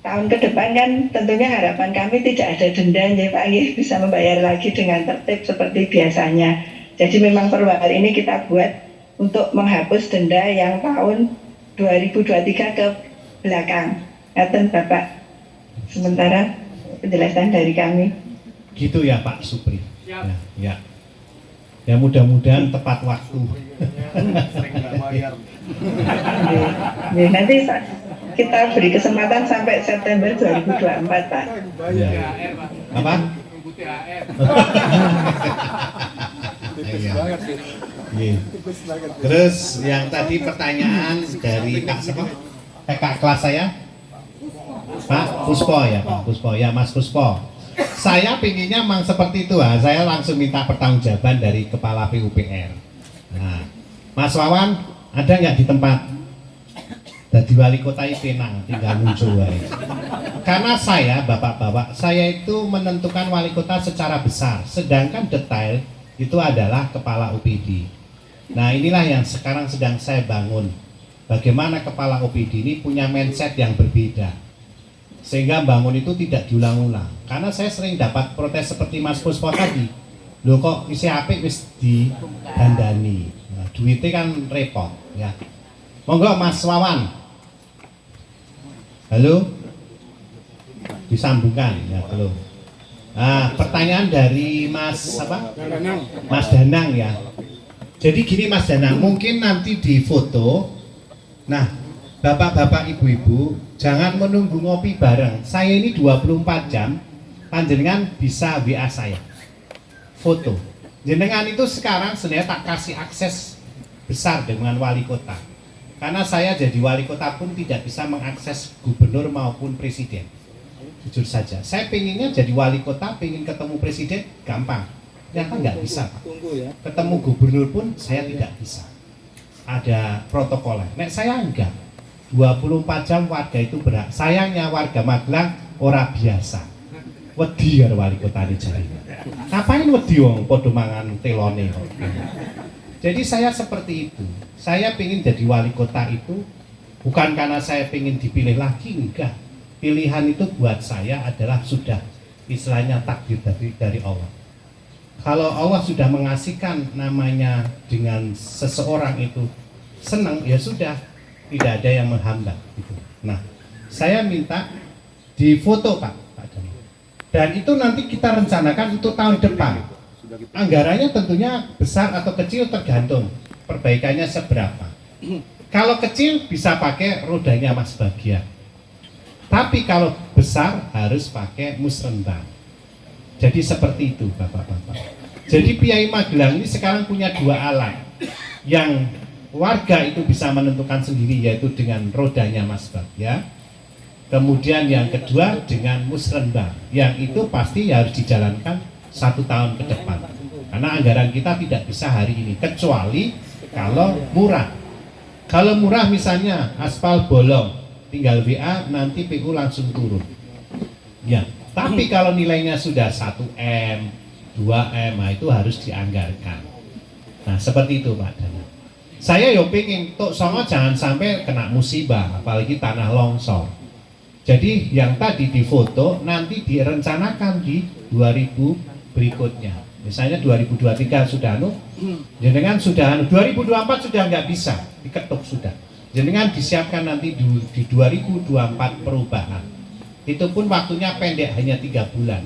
tahun ke depan kan tentunya harapan kami tidak ada denda ya Pak, bisa membayar lagi dengan tertib seperti biasanya. Jadi memang perwal ini kita buat untuk menghapus denda yang tahun 2023 ke belakang. Ngaten Bapak, sementara penjelasan dari kami. Gitu ya Pak Supri. Ya. Ya mudah-mudahan tepat waktu. Nanti kita beri kesempatan sampai September 2024 Pak. Ya. Apa? Terus yang tadi pertanyaan dari Kak siapa? Kak kelas saya? Pak Puspo ya, Pak Puspo ya, Mas Puspo. Saya pinginnya memang seperti itu, saya langsung minta pertanggungjawaban dari Kepala PUPR. Nah, Mas Wawan ada nggak di tempat? Jadi wali kota penang, tinggal muncul aja. Karena saya, bapak-bapak, saya itu menentukan wali kota secara besar, sedangkan detail itu adalah kepala OPD. Nah, inilah yang sekarang sedang saya bangun. Bagaimana kepala OPD ini punya mindset yang berbeda. Sehingga bangun itu tidak diulang-ulang. Karena saya sering dapat protes seperti Mas Puspo tadi. Loh kok isi apik wis didandani. Nah, duitnya kan repot ya. Monggo Mas Wawan. Halo? Disambungkan ya, belum. Nah, pertanyaan dari Mas apa? Mas Danang ya. Jadi gini Mas Danang, mungkin nanti di foto. Nah, bapak-bapak, ibu-ibu, jangan menunggu ngopi bareng. Saya ini 24 jam, panjenengan bisa WA saya. Foto. Jenengan itu sekarang sebenarnya tak kasih akses besar dengan wali kota. Karena saya jadi wali kota pun tidak bisa mengakses gubernur maupun presiden. Jujur saja, saya pengennya jadi wali kota, pengen ketemu presiden, gampang. Ternyata nggak bisa, Pak. Ketemu gubernur pun saya tidak bisa. Ada protokolnya. Nek saya enggak. 24 jam warga itu berhak. Sayangnya warga Magelang ora biasa. Wedi karo wali kota ini jare. Ngapain wedi wong padha mangan telone. Jadi saya seperti itu. Saya pengen jadi wali kota itu bukan karena saya pengen dipilih lagi, enggak. Pilihan itu buat saya adalah sudah istilahnya takdir dari Allah. Kalau Allah sudah mengasihkan namanya dengan seseorang itu senang, ya sudah, tidak ada yang menghambat gitu. Nah, saya minta difoto Pak Dani. Dan itu nanti kita rencanakan untuk tahun depan. Anggarannya tentunya besar atau kecil tergantung perbaikannya seberapa. Kalau kecil bisa pakai rodanya Mas Bagia. Tapi kalau besar harus pakai musrembang. Jadi seperti itu Bapak-bapak. Jadi PIAI Magelang ini sekarang punya dua alat yang warga itu bisa menentukan sendiri, yaitu dengan rodanya Mas Bagia. Kemudian yang kedua dengan musrembang, yang itu pasti harus dijalankan 1 tahun ke depan. Karena anggaran kita tidak bisa hari ini, kecuali kalau murah. Kalau murah misalnya aspal bolong, tinggal WA nanti PU langsung turun. Ya, tapi kalau nilainya sudah 1M, 2M, nah itu harus dianggarkan. Nah seperti itu Pak Dana. Saya yo pengen Tok Songo jangan sampai kena musibah, apalagi tanah longsor. Jadi yang tadi difoto nanti direncanakan di 2000 berikutnya. Misalnya 2023 sudah jenengan sudah 2024 sudah nggak bisa, diketuk sudah. Jenengan disiapkan nanti di 2024 perubahan. Itu pun waktunya pendek, hanya 3 bulan.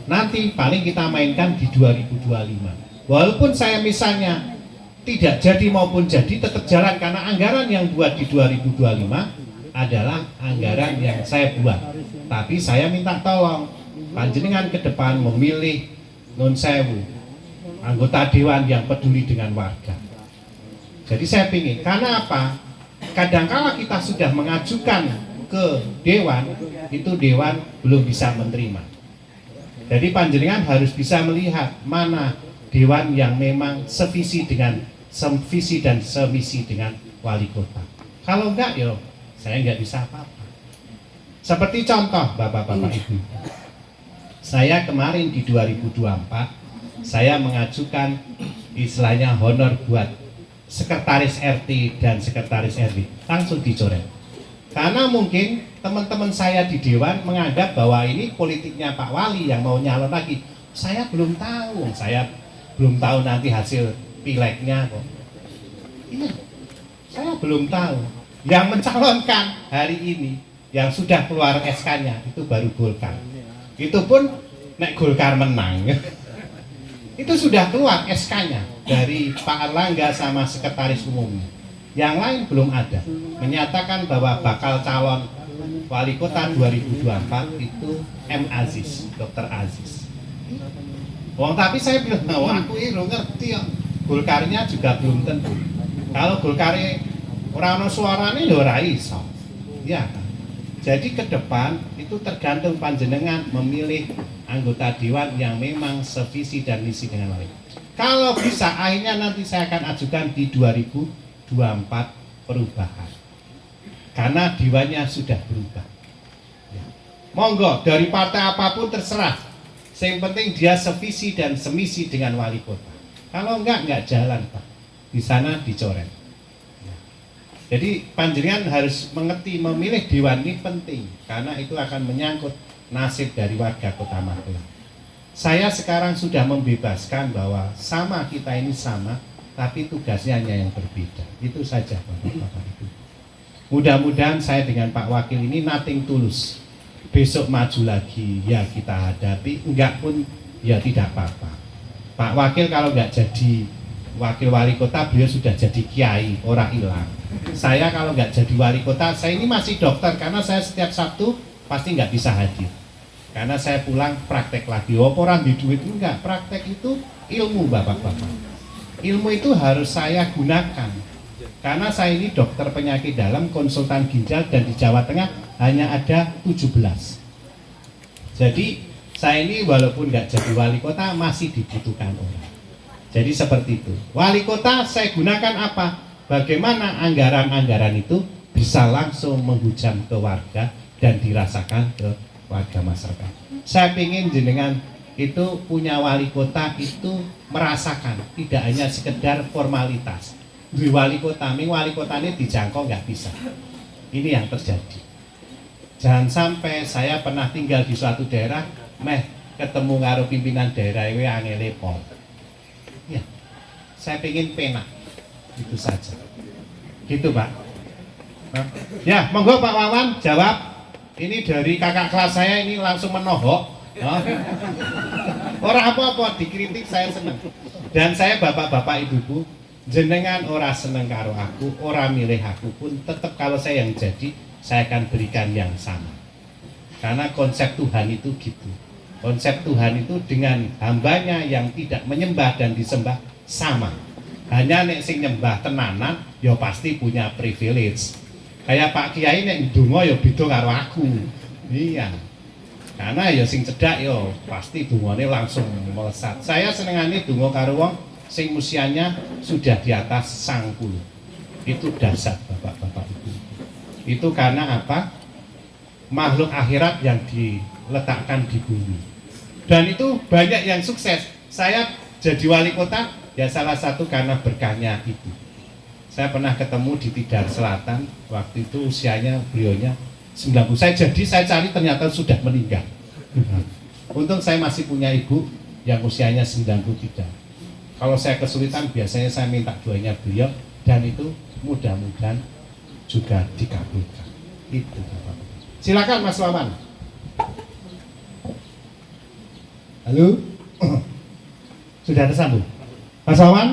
Nanti paling kita mainkan di 2025. Walaupun saya misalnya tidak jadi maupun jadi tetap jalan karena anggaran yang buat di 2025 adalah anggaran yang saya buat. Tapi saya minta tolong panjenengan ke depan memilih non sewu anggota dewan yang peduli dengan warga. Jadi saya ingin, karena apa? Kadangkala kita sudah mengajukan ke dewan, itu dewan belum bisa menerima. Jadi panjenengan harus bisa melihat mana dewan yang memang sevisi dan semisi dengan wali kota. Kalau enggak, yo saya nggak bisa apa-apa. Seperti contoh Bapak-Bapak Ibu, saya kemarin di 2024 saya mengajukan istilahnya honor buat sekretaris RT dan sekretaris RW, langsung dicoret. Karena mungkin teman-teman saya di dewan menganggap bahwa ini politiknya Pak Wali yang mau nyalon lagi. Saya belum tahu nanti hasil pileknya kok. Iya, saya belum tahu. Yang mencalonkan hari ini, yang sudah keluar SK-nya itu baru Golkar. Itu pun nek Golkar menang, itu sudah keluar SK-nya dari Pak Erlangga sama sekretaris umumnya. Yang lain belum ada. Menyatakan bahwa bakal calon wali kota 2024 itu M. Aziz, Dr. Aziz. Tapi saya bilang, aku ini ngerti ya. Golkarnya juga belum tentu. Kalau Golkarnya orang suaranya ya ora iso. Ya kan? Jadi ke depan itu tergantung panjenengan memilih anggota dewan yang memang sevisi dan misi dengan wali. Kalau bisa akhirnya nanti saya akan ajukan di 2024 perubahan. Karena dewannya sudah berubah. Ya. Monggo dari partai apapun terserah. Yang penting dia sevisi dan semisi dengan wali kota. Kalau enggak jalan Pak. Di sana dicoret. Jadi panjenengan harus mengerti memilih dewan ini penting karena itu akan menyangkut nasib dari warga Kota Magelang. Saya sekarang sudah membebaskan bahwa sama kita ini sama, tapi tugasnya hanya yang berbeda. Itu saja Bapak-Bapak Ibu. Mudah-mudahan saya dengan Pak Wakil ini nothing tulus. Besok maju lagi ya kita hadapi, enggak pun ya tidak apa-apa. Pak Wakil kalau enggak jadi wakil wali kota, beliau sudah jadi kiai, orang hilang. Saya kalau nggak jadi wali kota, saya ini masih dokter karena saya setiap Sabtu pasti nggak bisa hadir. Karena saya pulang praktek lagi. Orang di duit enggak, praktek itu ilmu Bapak-Bapak. Ilmu itu harus saya gunakan. Karena saya ini dokter penyakit dalam, konsultan ginjal dan di Jawa Tengah hanya ada 17. Jadi saya ini walaupun nggak jadi wali kota masih dibutuhkan orang. Jadi seperti itu. Wali kota saya gunakan apa? Bagaimana anggaran-anggaran itu bisa langsung menghujam ke warga dan dirasakan ke warga masyarakat. Saya ingin jenengan itu punya wali kota itu merasakan, tidak hanya sekedar formalitas. Di wali kota ini dijangkau nggak bisa. Ini yang terjadi. Jangan sampai saya pernah tinggal di suatu daerah, ketemu karo pimpinan daerah itu angele pol. Ya, saya pengen penak, itu saja. Gitu Pak. Ya, monggo Pak Wawan jawab. Ini dari kakak kelas saya ini langsung menohok. Orang apa-apa dikritik saya seneng. Dan saya bapak-bapak ibu-ibu, jenengan ora seneng karo aku, ora milih aku pun tetap kalau saya yang jadi, saya akan berikan yang sama. Karena konsep Tuhan itu gitu. Konsep Tuhan itu dengan hambanya yang tidak menyembah dan disembah sama. Hanya nek sing nyembah tenanan ya pasti punya privilege. Kayak Pak Kiai nek ndonga ya beda karo aku. Iya. Karena ya sing cedhak yo pasti dungane langsung melesat. Saya senengane donga karo wong sing usianya sudah di atas 90. Itu dasar Bapak-bapak Ibu. Itu karena apa? Makhluk akhirat yang diletakkan di bumi. Dan itu banyak yang sukses. Saya jadi wali kota ya salah satu karena berkahnya itu. Saya pernah ketemu di Tidar Selatan, waktu itu usianya beliaunya 90. Saya cari ternyata sudah meninggal. Untung saya masih punya ibu yang usianya 93. Kalau saya kesulitan biasanya saya minta doanya beliau dan itu mudah-mudahan juga dikabulkan. Itu Bapak. Silakan Mas Wawan. Halo. Sudah tersambung. Mas Wawan?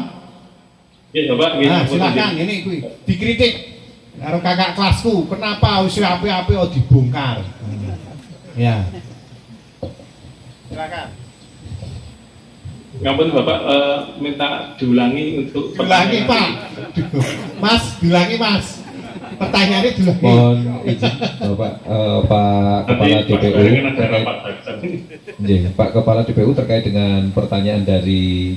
Ya, Bapak. Nah, silakan ini kuwi dikritik karo kakak kelasku, kenapa usia api-api dibongkar. Ya. Silakan. Ngapunten Bapak, minta diulangi untuk Diulangi Pak. Mas, diulangi Mas. Pertanyaannya diulangi. Mohon izin Bapak Pak Kepala DPU Pak Kepala DPU terkait dengan pertanyaan dari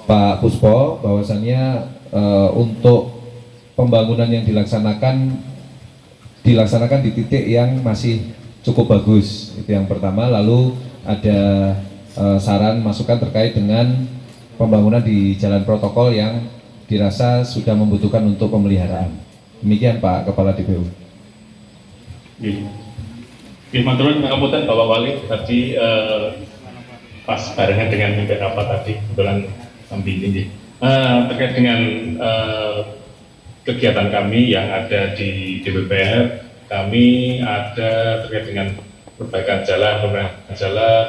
Pak Puspo, bahwasannya untuk pembangunan yang dilaksanakan di titik yang masih cukup bagus, itu yang pertama. Lalu ada saran masukan terkait dengan pembangunan di jalan protokol yang dirasa sudah membutuhkan untuk pemeliharaan. Demikian Pak Kepala DPU. Maturun ngapunten Bapak Wali, tadi pas barengan dengan mimpi apa tadi kebetulan samping ini terkait dengan kegiatan kami yang ada di DPR. Kami ada terkait dengan perbaikan jalan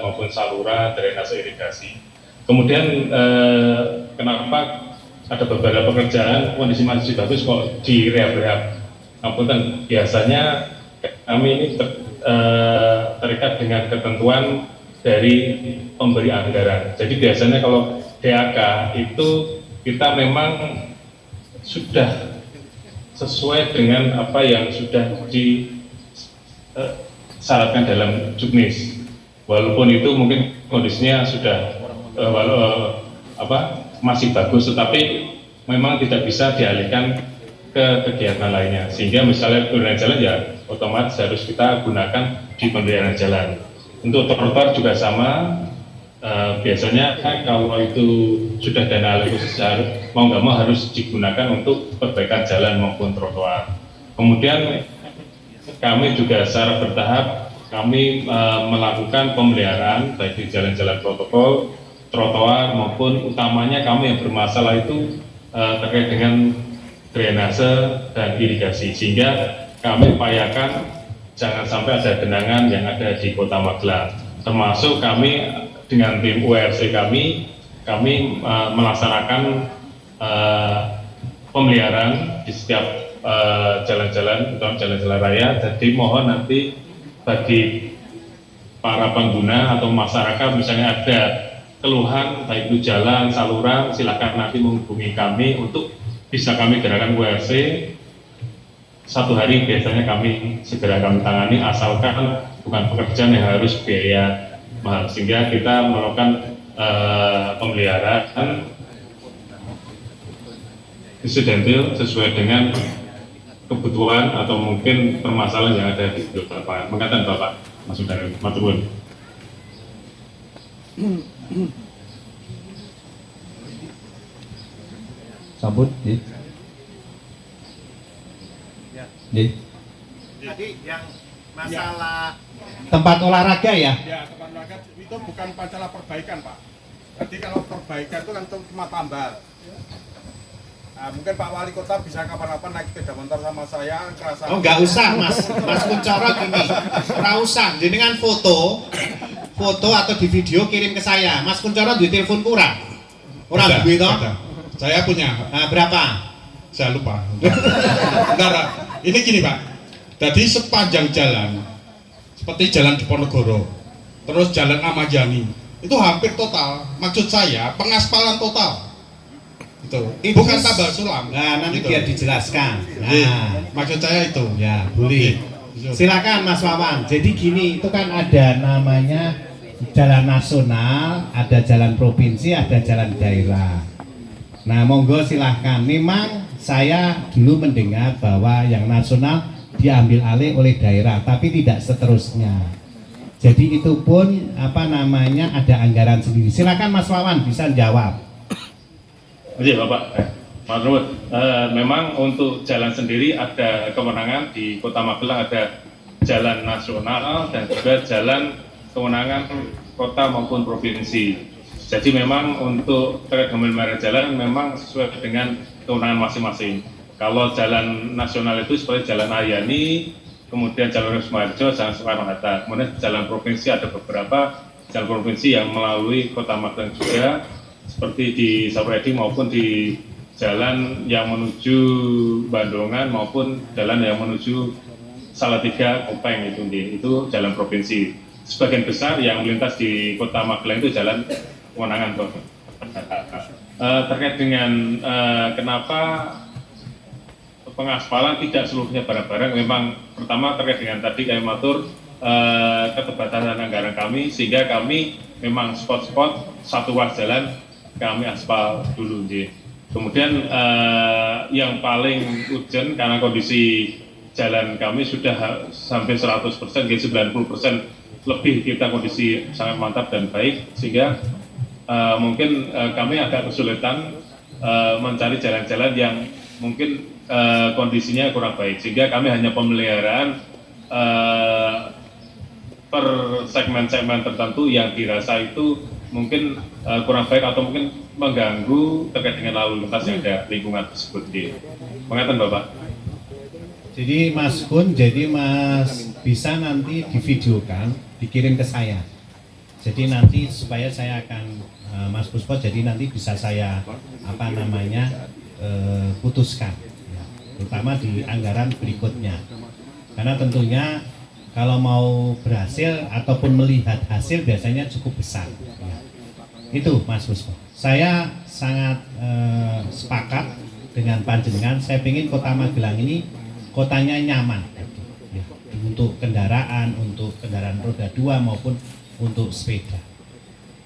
maupun saluran, drainase irigasi. Kemudian kenapa ada beberapa pekerjaan kondisi masih bagus kok di rehab? Apunten, biasanya kami ini terikat dengan ketentuan dari pemberi anggaran. Jadi biasanya kalau DAK itu kita memang sudah sesuai dengan apa yang sudah disyaratkan dalam juknis. Walaupun itu mungkin kondisinya sudah masih bagus, tetapi memang tidak bisa dialihkan ke kegiatan lainnya. Sehingga misalnya pemberian jalan ya otomatis harus kita gunakan di pemberian jalan. Untuk trotoar juga sama. Biasanya kalau itu sudah dana alih khusus mau nggak mau harus digunakan untuk perbaikan jalan maupun trotoar. Kemudian kami juga secara bertahap kami melakukan pemeliharaan baik di jalan-jalan protokol, trotoar maupun utamanya kami yang bermasalah itu terkait dengan drainase dan irigasi, sehingga kami upayakan jangan sampai ada genangan yang ada di Kota Magelang. Termasuk kami dengan tim URC kami melaksanakan pemeliharaan di setiap jalan-jalan, terutama jalan-jalan raya. Jadi mohon nanti bagi para pengguna atau masyarakat misalnya ada keluhan baik itu jalan, saluran, silakan nanti menghubungi kami untuk bisa kami gerakan URC. Satu hari biasanya kami segera kami tangani, asalkan bukan pekerjaan yang harus biaya mahal, sehingga kita melakukan pemeliharaan insidental sesuai dengan kebutuhan atau mungkin permasalahan yang ada di lapangan. Mengatakan Bapak Mas Saudara Maturun. Sambut, Tadi yang masalah tempat olahraga ya? Ya, tempat olahraga itu bukan masalah perbaikan, Pak. Jadi kalau perbaikan itu kan cuma tambal. Nah, mungkin Pak Wali Kota bisa kapan-kapan naik sepeda motor sama saya. Oh, nggak usah Mas Kuncoro gini, nggak usah. Jenengan foto atau di video kirim ke saya. Mas Kuncoro duit telepon kurang? Orang duit toh? Saya punya. Nah, berapa? Saya lupa. Bentar. Ini gini Pak. Jadi sepanjang jalan, seperti jalan Diponegoro, terus jalan Ahmad Yani, itu hampir total. Maksud saya pengaspalan total. Itu bukan tambal sulam. Nah, nanti gitu. biar dijelaskan. Iya, Nah, maksud saya itu. ya boleh. Silakan Mas Wawan. Jadi gini, itu kan ada namanya jalan nasional, ada jalan provinsi, ada jalan daerah. Nah, monggo silahkan. Memang saya dulu mendengar bahwa yang nasional diambil alih oleh daerah, tapi tidak seterusnya. Jadi itu pun ada anggaran sendiri. Silakan Mas Wawan bisa jawab. Iya Bapak. Mas Ruhut, memang untuk jalan sendiri ada kewenangan di Kota Magelang, ada jalan nasional dan juga jalan kewenangan kota maupun provinsi. Jadi memang untuk terkait dengan jalan memang sesuai dengan kewenangan masing-masing. Kalau jalan nasional itu seperti Jalan Ayani, kemudian Jalan Sumarjo, Jalan Soekarno-Hatta. Kemudian jalan provinsi ada beberapa jalan provinsi yang melalui Kota Magelang juga, seperti di Saparedi maupun di jalan yang menuju Bandungan maupun jalan yang menuju Salatiga, Kopeng itu jalan provinsi. Sebagian besar yang melintas di Kota Magelang itu jalan kewenangan. Terkait dengan kenapa pengaspalan tidak seluruhnya bareng-bareng, memang pertama terkait dengan tadi kami matur keterbatasan anggaran kami, sehingga kami memang spot-spot satu ruas jalan kami aspal dulu. Kemudian yang paling urgent karena kondisi jalan kami sudah sampai 100%, 90% lebih kita kondisi sangat mantap dan baik, sehingga mungkin kami agak kesulitan mencari jalan-jalan yang mungkin kondisinya kurang baik, sehingga kami hanya pemeliharaan per segmen-segmen tertentu yang dirasa itu mungkin kurang baik atau mungkin mengganggu terkait dengan lalu lintas yang ada lingkungan tersebut. Mengatakan Bapak. Jadi Mas Kun, jadi Mas bisa nanti divideokan, dikirim ke saya. Jadi nanti supaya saya akan Mas Puspo, jadi nanti bisa saya putuskan, ya, terutama di anggaran berikutnya. Karena tentunya kalau mau berhasil ataupun melihat hasil biasanya cukup besar. Ya. Itu Mas Puspo. Saya sangat sepakat dengan panjenengan. Saya ingin Kota Magelang ini kotanya nyaman, ya, untuk kendaraan roda 2 maupun untuk sepeda.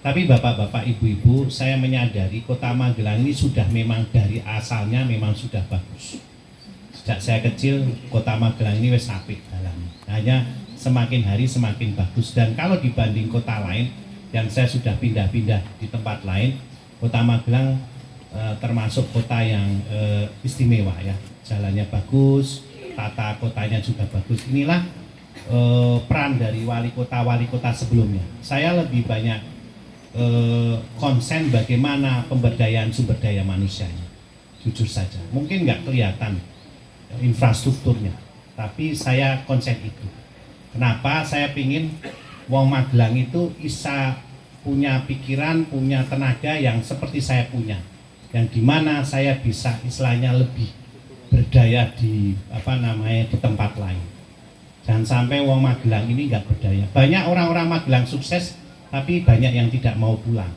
Tapi bapak-bapak, ibu-ibu, saya menyadari Kota Magelang ini sudah memang dari asalnya memang sudah bagus. Sejak saya kecil Kota Magelang ini wis apik dalamnya. Hanya semakin hari semakin bagus, dan kalau dibanding kota lain yang saya sudah pindah-pindah di tempat lain, Kota Magelang termasuk kota yang istimewa, ya. Jalannya bagus, tata kotanya juga bagus. Inilah peran dari wali kota sebelumnya. Saya lebih banyak konsen bagaimana pemberdayaan sumber daya manusianya. Jujur saja, mungkin nggak kelihatan infrastrukturnya, tapi saya konsen itu. Kenapa? Saya pingin wong Magelang itu bisa punya pikiran, punya tenaga yang seperti saya punya, yang dimana saya bisa istilahnya lebih berdaya di di tempat lain. Jangan sampai wong Magelang ini nggak berdaya. Banyak orang-orang Magelang sukses, tapi banyak yang tidak mau pulang.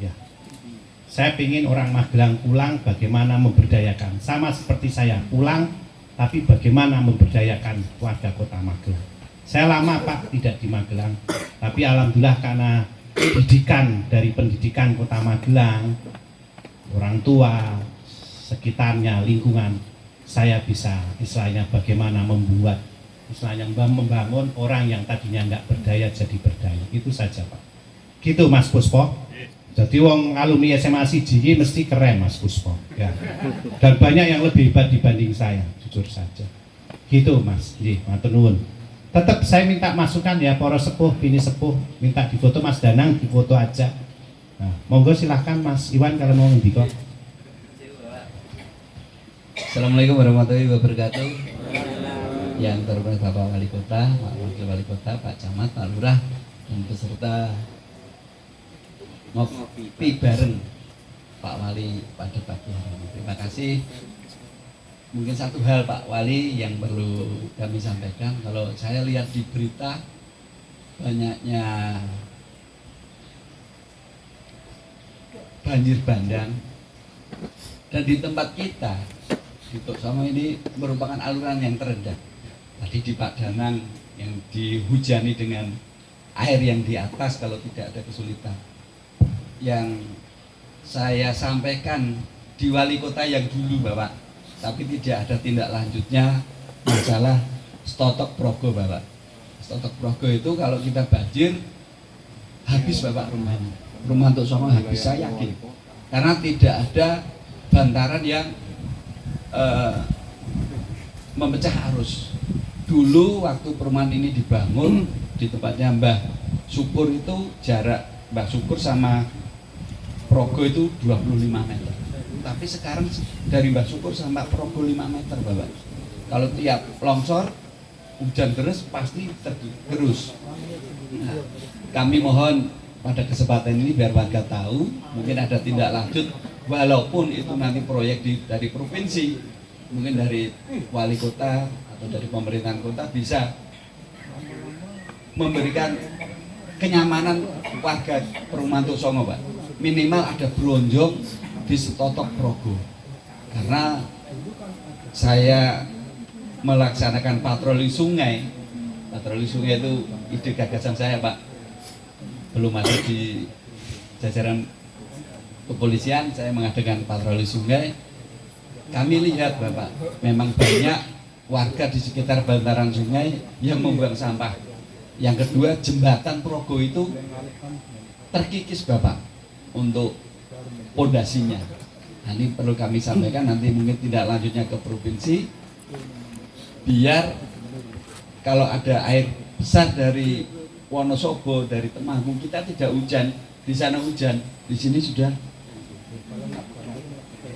Ya, saya ingin orang Magelang pulang, bagaimana memberdayakan, sama seperti saya pulang, tapi bagaimana memberdayakan warga Kota Magelang. Saya lama Pak tidak di Magelang, tapi alhamdulillah karena didikan dari pendidikan Kota Magelang, orang tua, sekitarnya, lingkungan, saya bisa istilahnya bagaimana membuat, istilahnya membangun orang yang tadinya nggak berdaya jadi berdaya. Itu saja Pak. Gitu Mas Puspo. Jadi wong alumni SMA Siji mesti keren Mas Puspo, ya. Dan banyak yang lebih hebat dibanding saya, jujur saja. Gitu Mas. Matur nuwun. Tetap saya minta masukan ya, para sepuh, bini sepuh, minta difoto Mas Danang, difoto aja. Nah, monggo silahkan Mas Iwan kalau mau ngendika. Assalamualaikum warahmatullahi wabarakatuh. Yang terhormat Bapak Wali Kota, Pak Wakil Wali Kota, Pak Camat, Pak Lurah, dan peserta ngopi bareng Pak Wali pada pagi hari ini. Terima kasih. Mungkin satu hal Pak Wali yang perlu kami sampaikan, kalau saya lihat di berita banyaknya banjir bandang, dan di tempat kita di Tok Somo ini merupakan aluran yang terendah. tadi di Pak Danang yang dihujani dengan air yang di atas kalau tidak ada kesulitan. Yang saya sampaikan di wali kota yang dulu Bapak, tapi tidak ada tindak lanjutnya masalah stotok progo Bapak. Stotok progo itu kalau kita banjir habis Bapak rumah untuk Songo habis, saya yakin, karena tidak ada bantaran yang memecah arus. Dulu waktu perumahan ini dibangun di tempatnya Mbah Syukur itu jarak Mbah Syukur sama Progo itu 25 meter. Tapi sekarang dari Mbah Syukur sampai Progo 5 meter Bapak. Kalau tiap longsor hujan deras pasti tergerus. Nah, kami mohon pada kesempatan ini biar warga tahu, mungkin ada tindak lanjut, walaupun itu nanti proyek dari provinsi, mungkin dari wali kota atau dari pemerintahan kota bisa memberikan kenyamanan warga perumahan Songo Pak. Minimal ada bronjong di stotok progo, karena saya melaksanakan patroli sungai itu ide gagasan saya Pak, belum ada di jajaran kepolisian. Saya mengadakan patroli sungai, kami lihat Bapak, memang banyak warga di sekitar bantaran sungai yang membuang sampah. Yang kedua, jembatan Progo itu terkikis Bapak untuk pondasinya. Nah, ini perlu kami sampaikan, nanti mungkin tidak lanjutnya ke provinsi, biar kalau ada air besar dari Wonosobo, dari Temanggung, kita tidak hujan, di sana hujan, di sini sudah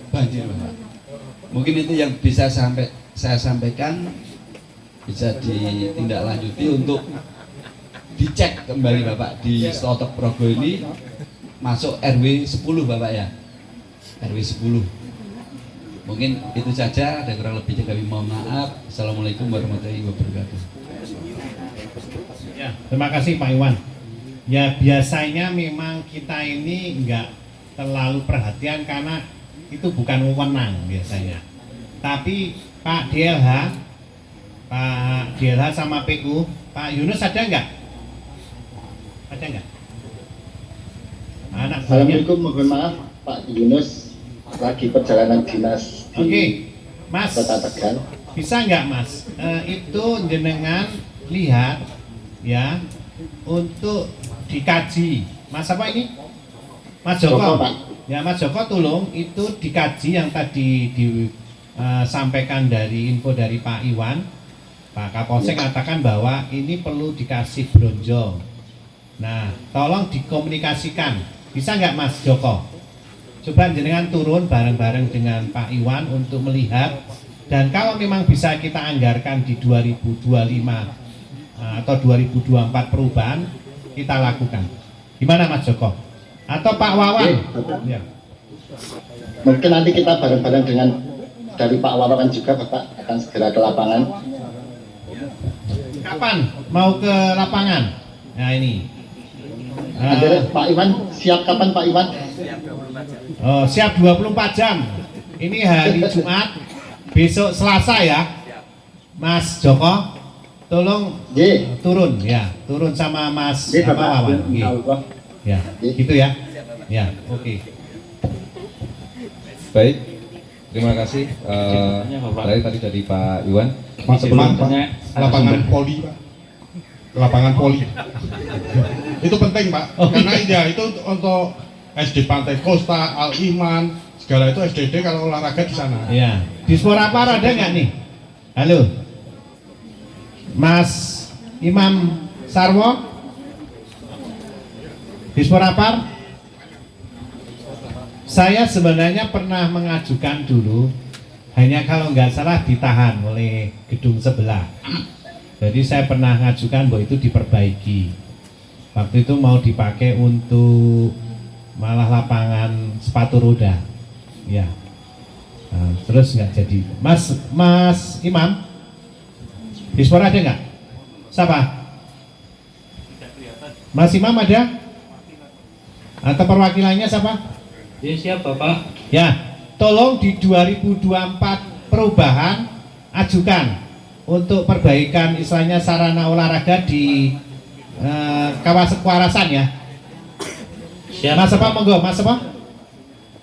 banjir Bapak. Mungkin itu yang bisa saya sampaikan, bisa ditindaklanjuti untuk dicek kembali Bapak di stotok Progo ini masuk RW 10 Bapak ya, RW 10. Mungkin itu saja, ada kurang lebihnya kami mohon maaf. Assalamualaikum warahmatullahi wabarakatuh. Ya, terima kasih Pak Iwan. Ya, biasanya memang kita ini enggak terlalu perhatian karena itu bukan wewenang biasanya. Tapi Pak DLH sama PU, Pak Yunus ada enggak? Ada enggak? Anak Assalamualaikum, mohon maaf Pak Yunus lagi perjalanan dinas di Oke, Mas, Kota Tegal. bisa nggak Mas itu jenengan lihat ya untuk dikaji. Mas apa ini? Mas Joko. Joko, Pak. Ya Mas Joko, tolong itu dikaji yang tadi disampaikan dari info dari Pak Iwan. Pak Kapolsek katakan bahwa ini perlu dikasih bronjong. Nah, tolong dikomunikasikan. Bisa nggak Mas Joko? Coba jenengan turun bareng-bareng dengan Pak Iwan untuk melihat, dan kalau memang bisa kita anggarkan di 2025 atau 2024 perubahan, kita lakukan. Gimana Mas Joko? Atau Pak Wawan? Ya. Mungkin nanti kita bareng-bareng dengan dari Pak Wawan juga, Bapak akan segera ke lapangan. Kapan mau ke lapangan? Nah ini. Pak Iwan siap kapan Pak Iwan? Oh, siap 24 jam. Ini hari Jumat, besok Selasa ya. Mas Joko, tolong turun ya, turun sama Mas Wawan. Ya, gitu ya. Ya, oke. Baik, terima kasih. Terakhir tadi dari Pak Iwan. Lapangan poli Pak, lapangan poli itu penting Pak, karena ya itu untuk SD Pantai Costa, Al Iman, segala itu SDD kalau olahraga di sana. Ya, di Sporapar ada nggak nih? Halo, Mas Imam Sarwo, di Sporapar? Saya sebenarnya pernah mengajukan dulu, hanya kalau nggak salah ditahan oleh gedung sebelah. Jadi saya pernah mengajukan bahwa itu diperbaiki. Waktu itu mau dipakai untuk malah lapangan sepatu roda, ya. Nah, terus nggak jadi. Mas Imam, di Spor ada nggak? Siapa? Mas Imam ada? Atau perwakilannya siapa? Ya siap Bapak. Ya, tolong di 2024 perubahan ajukan untuk perbaikan istilahnya sarana olahraga di kawasan Kuarasan ya. Siap. Mas apa monggo, Mas apa?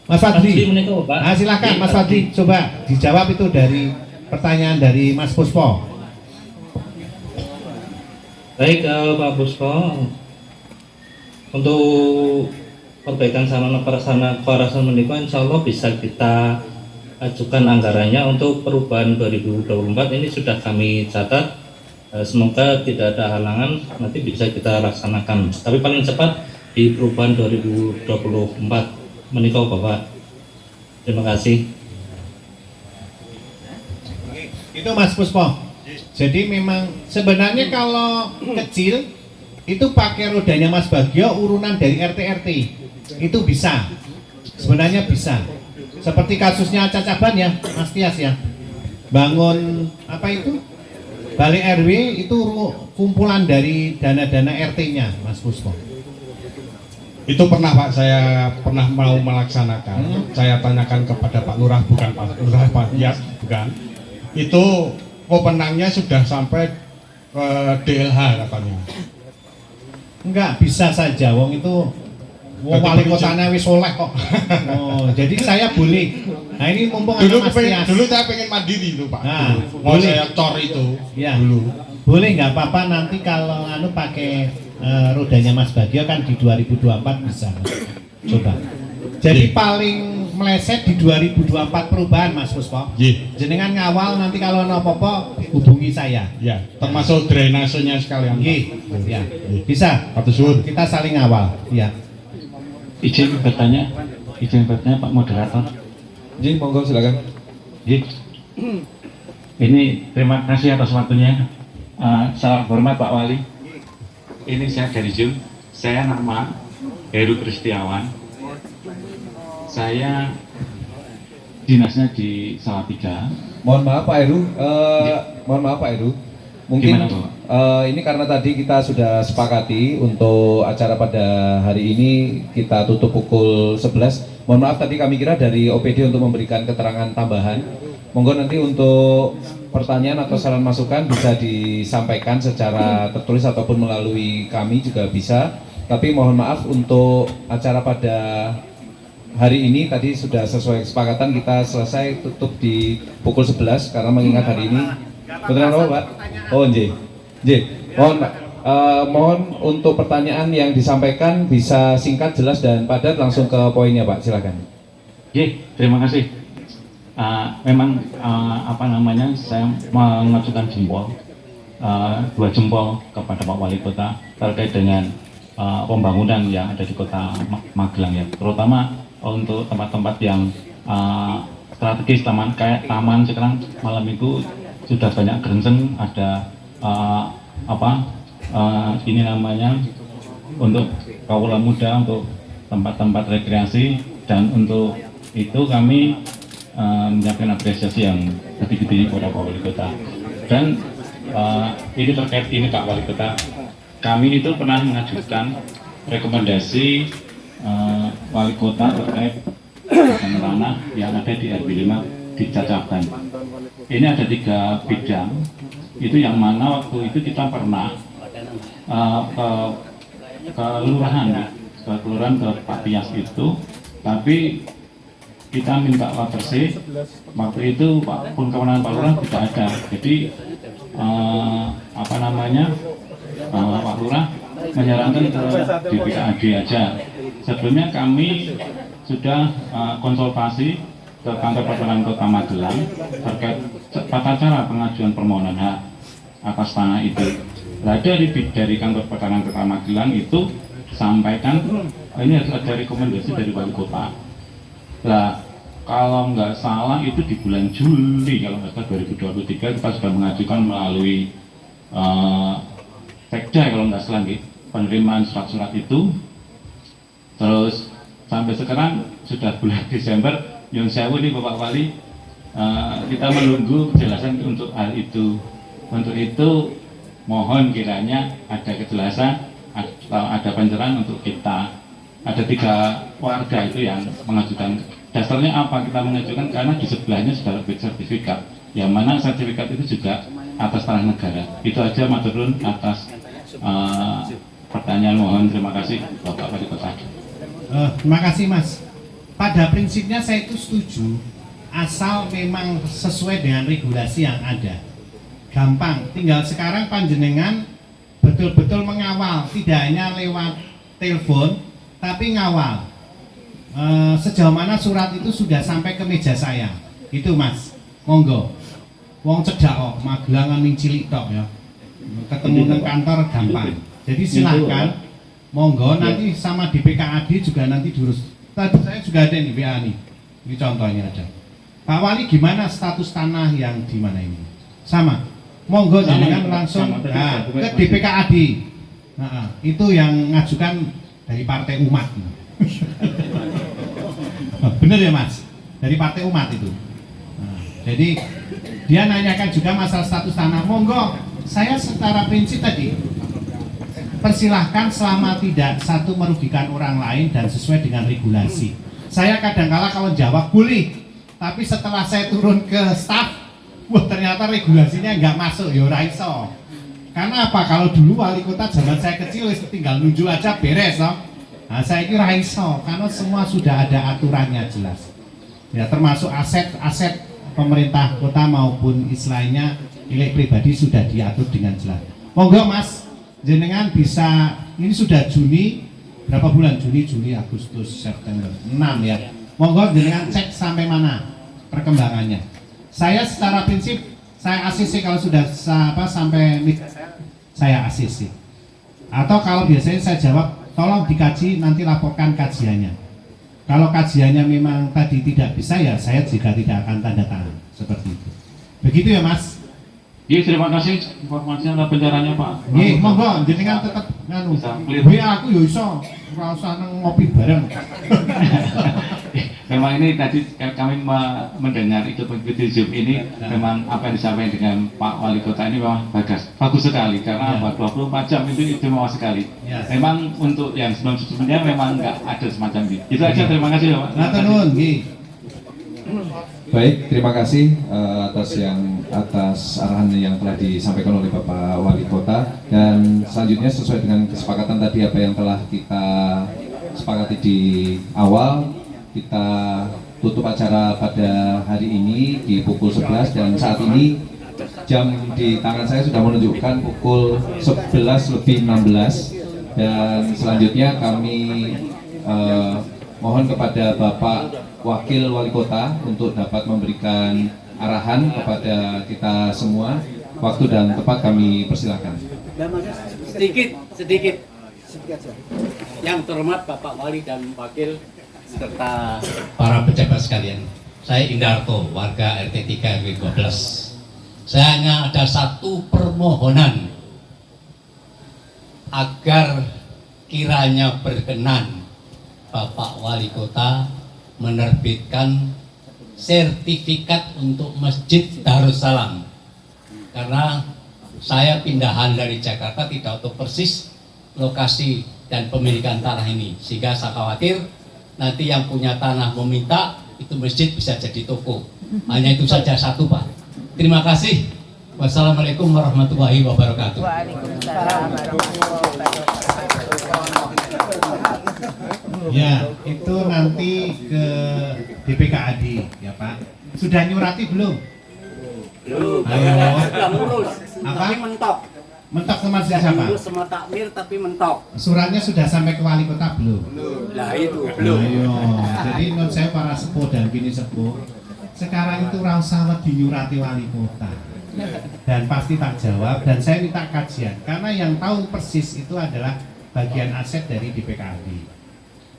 Mas Fadli. Nah, silakan Mas Fadli, coba dijawab itu dari pertanyaan dari Mas Puspo. Baik, Pak Puspo, untuk perbaikan sarana prasarana Kuarasan menika insya Allah bisa kita ajukan anggarannya untuk perubahan 2024 ini sudah kami catat. Semoga tidak ada halangan, nanti bisa kita laksanakan. Tapi paling cepat di perubahan 2024 menikah Bapak. Terima kasih. Itu Mas Puspo. Jadi memang sebenarnya kalau kecil itu pakai rodanya Mas Bagio urunan dari RT itu bisa. Sebenarnya bisa. Seperti kasusnya Cacaban ya, Mas Tias ya. Bangun apa itu? Balai RW itu kumpulan dari dana-dana RT-nya, Mas Puspo. Itu pernah Pak, saya pernah mau melaksanakan. Saya tanyakan kepada Pak Lurah, bukan Pak Lurah, Pak Tias, bukan. Itu wewenangnya sudah sampai ke DLH katanya. Enggak, bisa saja, wong itu wali kotanya wis oleh kok. Oh, jadi saya boleh. Nah ini mumpung ada Mas Tias. Dulu saya pengen mandiri itu Pak. Nah, Mau boleh. saya cor itu Ya. dulu. Boleh nggak apa-apa nanti kalau pakai rodanya Mas Bagio kan di 2024 bisa. Coba. Jadi paling meleset di 2024 perubahan Mas Puspo. Jenengan ngawal nanti kalau ada apa-apa hubungi saya. Ya, termasuk drainasenya sekalian. Ya. Bisa. Kita saling ngawal. Ya. Izin bertanya Pak Moderator. Izin, monggo silakan. Ini terima kasih atas waktunya. Salam hormat Pak Wali. Ini saya dari Zoom. Saya nama Heru Kristiawan. Saya dinasnya di Salatiga. Mohon maaf Pak Heru, mungkin Gimana, Pak? Ini karena tadi kita sudah sepakati untuk acara pada hari ini kita tutup pukul 11. Mohon maaf tadi kami kira dari OPD untuk memberikan keterangan tambahan. Monggo nanti untuk pertanyaan atau saran masukan bisa disampaikan secara tertulis ataupun melalui kami juga bisa. Tapi mohon maaf untuk acara pada hari ini tadi sudah sesuai kesepakatan kita selesai tutup di pukul 11 karena mengingat hari ini betul apa Pak? Oh nggih. Mohon Pak. Mohon untuk pertanyaan yang disampaikan bisa singkat, jelas dan padat, langsung ke poinnya Pak. Silakan. Terima kasih. Memang saya mengajukan jempol, 2 jempol kepada Pak Wali Kota terkait dengan pembangunan yang ada di Kota Magelang ya, terutama untuk tempat-tempat yang strategis, kayak taman sekarang malam itu sudah banyak gerenceng, ada ini namanya untuk kaula muda, untuk tempat-tempat rekreasi, dan untuk itu kami menyampaikan apresiasi yang gede-gedenya kepada Pak Wali Kota. Dan ini terkait ini Pak Wali Kota, kami itu pernah mengajukan rekomendasi Wali Kota terkait dengan tanah yang ada di RW 5 di Cacaban. Ini ada 3 bidang, itu yang mana waktu itu kita pernah ke kelurahan ke Pak Tias itu, tapi kita minta watersih, waktu itu kewenangan Pak Lurah tidak ada, jadi Pak Lurah menyarankan ke DPAD aja. Sebelumnya kami sudah konsultasi ke kantor perwakilan Kota Magelang terkait tata cara pengajuan permohonan hak atas tanah itu. Dari kantor perwakilan Kota Magelang itu sampaikan ini harus ada rekomendasi dari Wali Kota. Nah, kalau nggak salah itu di bulan Juli kalau nggak salah 2023 kita sudah mengajukan melalui Sekda kalau nggak salah penerimaan surat-surat itu. Terus sampai sekarang sudah bulan Desember, Nyun Sewu nih Bapak Wali, kita menunggu kejelasan untuk hal itu. Untuk itu mohon kiranya ada kejelasan, ada pencerahan untuk kita. Ada 3 warga itu yang mengajukan. Dasarnya apa kita mengajukan? Karena di sebelahnya sudah terbit sertifikat, yang mana sertifikat itu juga atas tanah negara. Itu aja maturun atas pertanyaan, mohon terima kasih Bapak Wali Kota. Terima kasih Mas. Pada prinsipnya saya itu setuju, asal memang sesuai dengan regulasi yang ada. Gampang, tinggal sekarang panjenengan betul-betul mengawal, tidak hanya lewat telepon, tapi ngawal. Sejauh mana surat itu sudah sampai ke meja saya. Itu Mas, monggo. Wong cedak kok, Magelangan ning cilik tok ya. Ketemu nang kantor gampang. Jadi silahkan, monggo nanti sama di PKAD juga nanti diurus. Tadi saya juga ada nih WA nih. Ini contohnya ada. Pak Wali gimana status tanah yang di mana ini? Sama. Monggo jangan langsung ke DPKAD. Nah, itu yang ngajukan dari Partai Umat. Bener ya Mas? Dari Partai Umat itu. Nah, jadi dia nanyakan juga masalah status tanah. Monggo, saya secara prinsip tadi persilahkan selama tidak satu merugikan orang lain dan sesuai dengan regulasi. Saya kadang-kala kalau jawab boleh, tapi setelah saya turun ke staf, wah ternyata regulasinya nggak masuk, ya ora iso. Karena apa? Kalau dulu wali kota zaman saya kecil tinggal nunjuk aja beres, no? Nah saya kira iso, karena semua sudah ada aturannya jelas. Ya termasuk aset pemerintah kota maupun istilahnya milik pribadi sudah diatur dengan jelas. Monggo Mas, jenengan bisa, ini sudah Juni, berapa bulan? Juni, Juli, Agustus, September, 6 ya. Monggo jenengan cek sampai mana perkembangannya. Saya secara prinsip, saya ACC kalau sudah sampai saya ACC. Atau kalau biasanya saya jawab, tolong dikaji, nanti laporkan kajiannya. Kalau kajiannya memang tadi tidak bisa, ya saya juga tidak akan tanda tangan, seperti itu. Begitu ya Mas? Iya, terima kasih informasinya dan penjaraannya Pak. Iya, monggo jenengan tetap nganu. Aku yo iso ora usah ngopi bareng. Memang ini tadi kami mendengar ikut mengikuti Zoom ini, memang apa yang disampaikan dengan Pak Wali Kota ini memang bagus sekali karena 24 jam itu istimewa sekali. Memang untuk yang sebelum-sebelumnya memang nggak ada semacam itu. Itu aja, terima kasih ya Pak. Matur nuwun nggih. Baik, terima kasih atas arahan yang telah disampaikan oleh Bapak Wali Kota, dan selanjutnya sesuai dengan kesepakatan tadi apa yang telah kita sepakati di awal, kita tutup acara pada hari ini di pukul 11 dan saat ini jam di tangan saya sudah menunjukkan pukul 11:16 dan selanjutnya kami mohon kepada Bapak Wakil Wali Kota untuk dapat memberikan arahan kepada kita semua. Waktu dan tempat kami persilahkan. Sedikit aja. Yang terhormat Bapak Wali dan Wakil serta para pejabat sekalian. Saya Indarto, warga RT 3 RW 12. Saya hanya ada satu permohonan agar kiranya berkenan Bapak Wali Kota menerbitkan sertifikat untuk Masjid Darussalam, karena saya pindahan dari Jakarta tidak tahu persis lokasi dan pemilikan tanah ini, sehingga saya khawatir nanti yang punya tanah meminta itu masjid bisa jadi toko. Hanya itu saja satu Pak. Terima kasih. Wassalamualaikum warahmatullahi wabarakatuh. Waalaikumsalam warahmatullahi wabarakatuh. Ya, itu nanti ke DPKAD ya Pak. Sudah nyurati belum? Belum. Ayo. Sudah ngurus. Apa? Tapi mentok. Mentok sama siapa? Ngurus sama takmir tapi mentok. Suratnya sudah sampai ke wali kota belum? Nah itu belum. Ayo. Jadi menurut saya para sepuh dan bini sepuh, sekarang itu rasa wedi nyurati wali kota. Dan pasti tak jawab, dan saya minta kajian karena yang tahu persis itu adalah bagian aset dari DPKAD.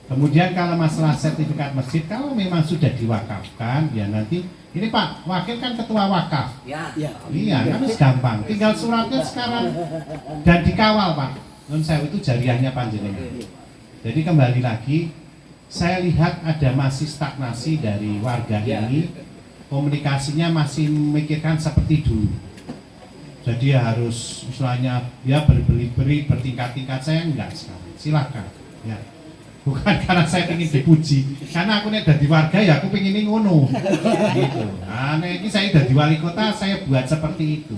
Kemudian kalau masalah sertifikat masjid, kalau memang sudah diwakafkan, ya nanti ini Pak Wakil kan ketua wakaf. Ya. Iya, kan gampang. Tinggal suratnya sekarang dan dikawal Pak. Non saya itu jariahnya panjenengan. Jadi kembali lagi, saya lihat ada masih stagnasi dari warga ini, komunikasinya masih memikirkan seperti dulu. Jadi ya harus istilahnya ya berbeli-beli bertingkat-tingkat, saya enggak sekarang. Silakan. Ya. Bukan karena saya ingin dipuji, karena aku nek dadi warga ya aku pengen ngono. Gitu. Nah, ini saya dadi wali kota, saya buat seperti itu.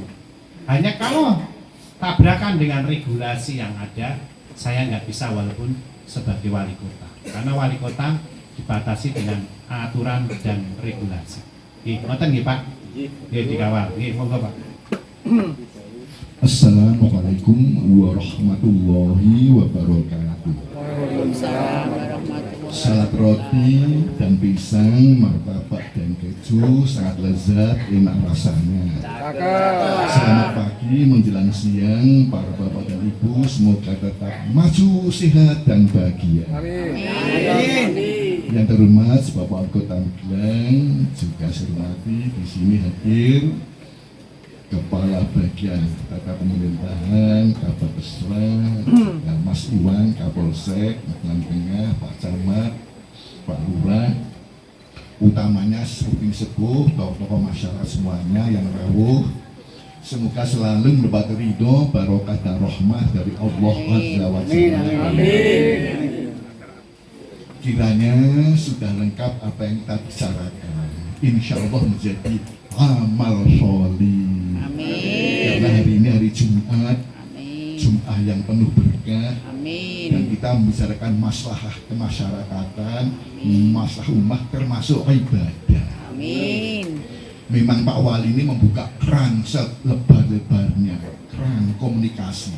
Hanya kalau tabrakan dengan regulasi yang ada, saya nggak bisa walaupun sebagai wali kota. Karena wali kota dibatasi dengan aturan dan regulasi. Ngoten nggih Pak? Nggih dikawal. Nggih monggo Pak. Assalamualaikum warahmatullahi wabarakatuh. Salad roti dan pisang, martabak dan keju sangat lezat, enak rasanya. Selamat pagi menjelang siang para bapak dan ibu, semoga tetap maju, sehat dan bahagia. Amin. Yang terhormat Bapak Anggota Magelang, juga saya hormati di sini hadir Kepala Bagian Tata Pemerintahan, Kapolresnya, Mas Iwan, Kapolsek, Magelang Tengah, Pak Camat, Pak Lurah, utamanya Suping Sepuh, tokoh-tokoh masyarakat semuanya yang rawuh. Semoga selalu mendapat ridho, barokah dan rahmah dari Allah Azza wa Jalla. Kiranya sudah lengkap apa yang kita bicarakan. Insya Allah menjadi amal sholih. Karena hari ini hari Jumat, Jumat yang penuh berkah. Dan kita membicarakan masalah kemasyarakatan, masalah umat termasuk ibadah. Memang Pak Wali ini membuka keran selebar-lebarnya, keran komunikasi.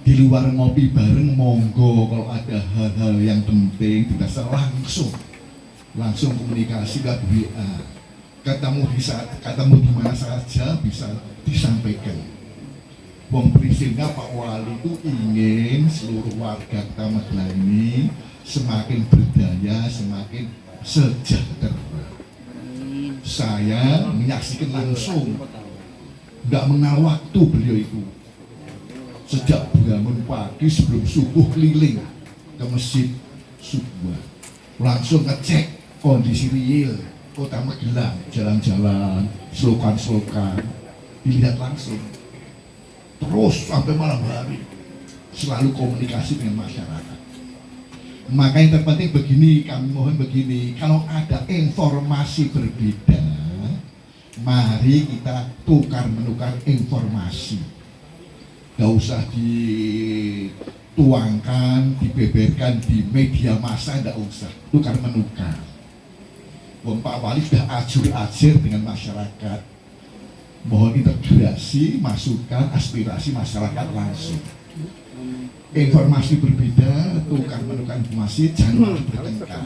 Di luar ngopi bareng, monggo kalau ada hal-hal yang penting kita langsung komunikasi ke WA. Ketemu di mana saja bisa disampaikan. Wong prinsipnya Pak Wali itu ingin seluruh warga Kota Magelang ini semakin berdaya, semakin sejahtera. Saya menyaksikan langsung, nggak mengenal waktu beliau itu. Sejak bangun pagi sebelum subuh keliling ke masjid subuh, langsung ngecek kondisi real Kota Magelang, jalan-jalan, slogan-slogan, dilihat langsung. Terus sampai malam hari selalu komunikasi dengan masyarakat. Maka yang terpenting begini, kami mohon begini, kalau ada informasi berbeda, mari kita tukar-menukar informasi. Gak usah dituangkan, dibeberkan di media massa, gak usah, tukar-menukar. Pak Wali sudah ajur-ajur dengan masyarakat. Mohon integrasi, masukan, aspirasi masyarakat langsung. Informasi berbeda, tukar-menukar informasi, jangan bertengkar.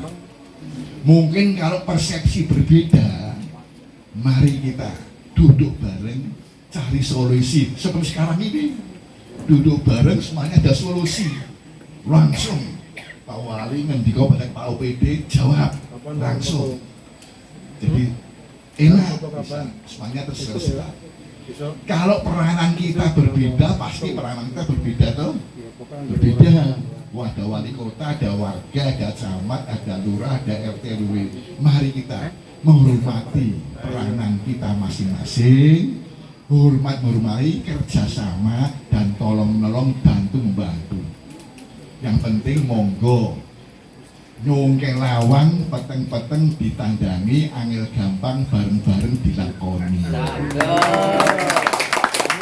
Mungkin kalau persepsi berbeda, mari kita duduk bareng, cari solusi. Seperti sekarang ini, duduk bareng semuanya ada solusi. Langsung Pak Wali ngendika pada Pak OPD jawab langsung. Jadi enak, bisa semuanya terselesai. Kalau peranan kita berbeda, pasti peranan kita berbeda tuh. Berbeda. Ada wali kota, ada warga, ada camat, ada lurah, ada RT RW. Mari kita menghormati peranan kita masing-masing, menghormati kerjasama dan tolong-menolong, bantu-membantu. Yang penting monggo nyongke lawang, peteng-peteng ditandangi, angel gampang bareng-bareng dilakoni.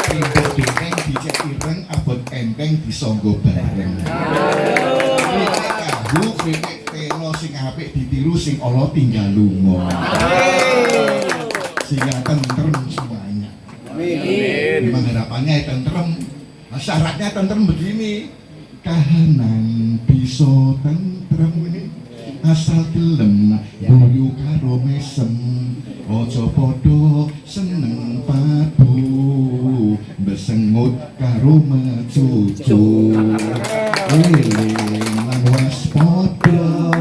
Timbuk denteng dicek ireng, abot enteng disonggo bareng. Kripik kahu, kripik telo sing apik ditiru, sing ala tinggal lunga. Sehingga tentrem semuanya. Memang harapannya tentrem. Syaratnya tentrem begini. Kahanan bisa tentrem ini asal gelem guyu karo mesem, ojo podo seneng padu besengut karo mecucu. Eling lan waspada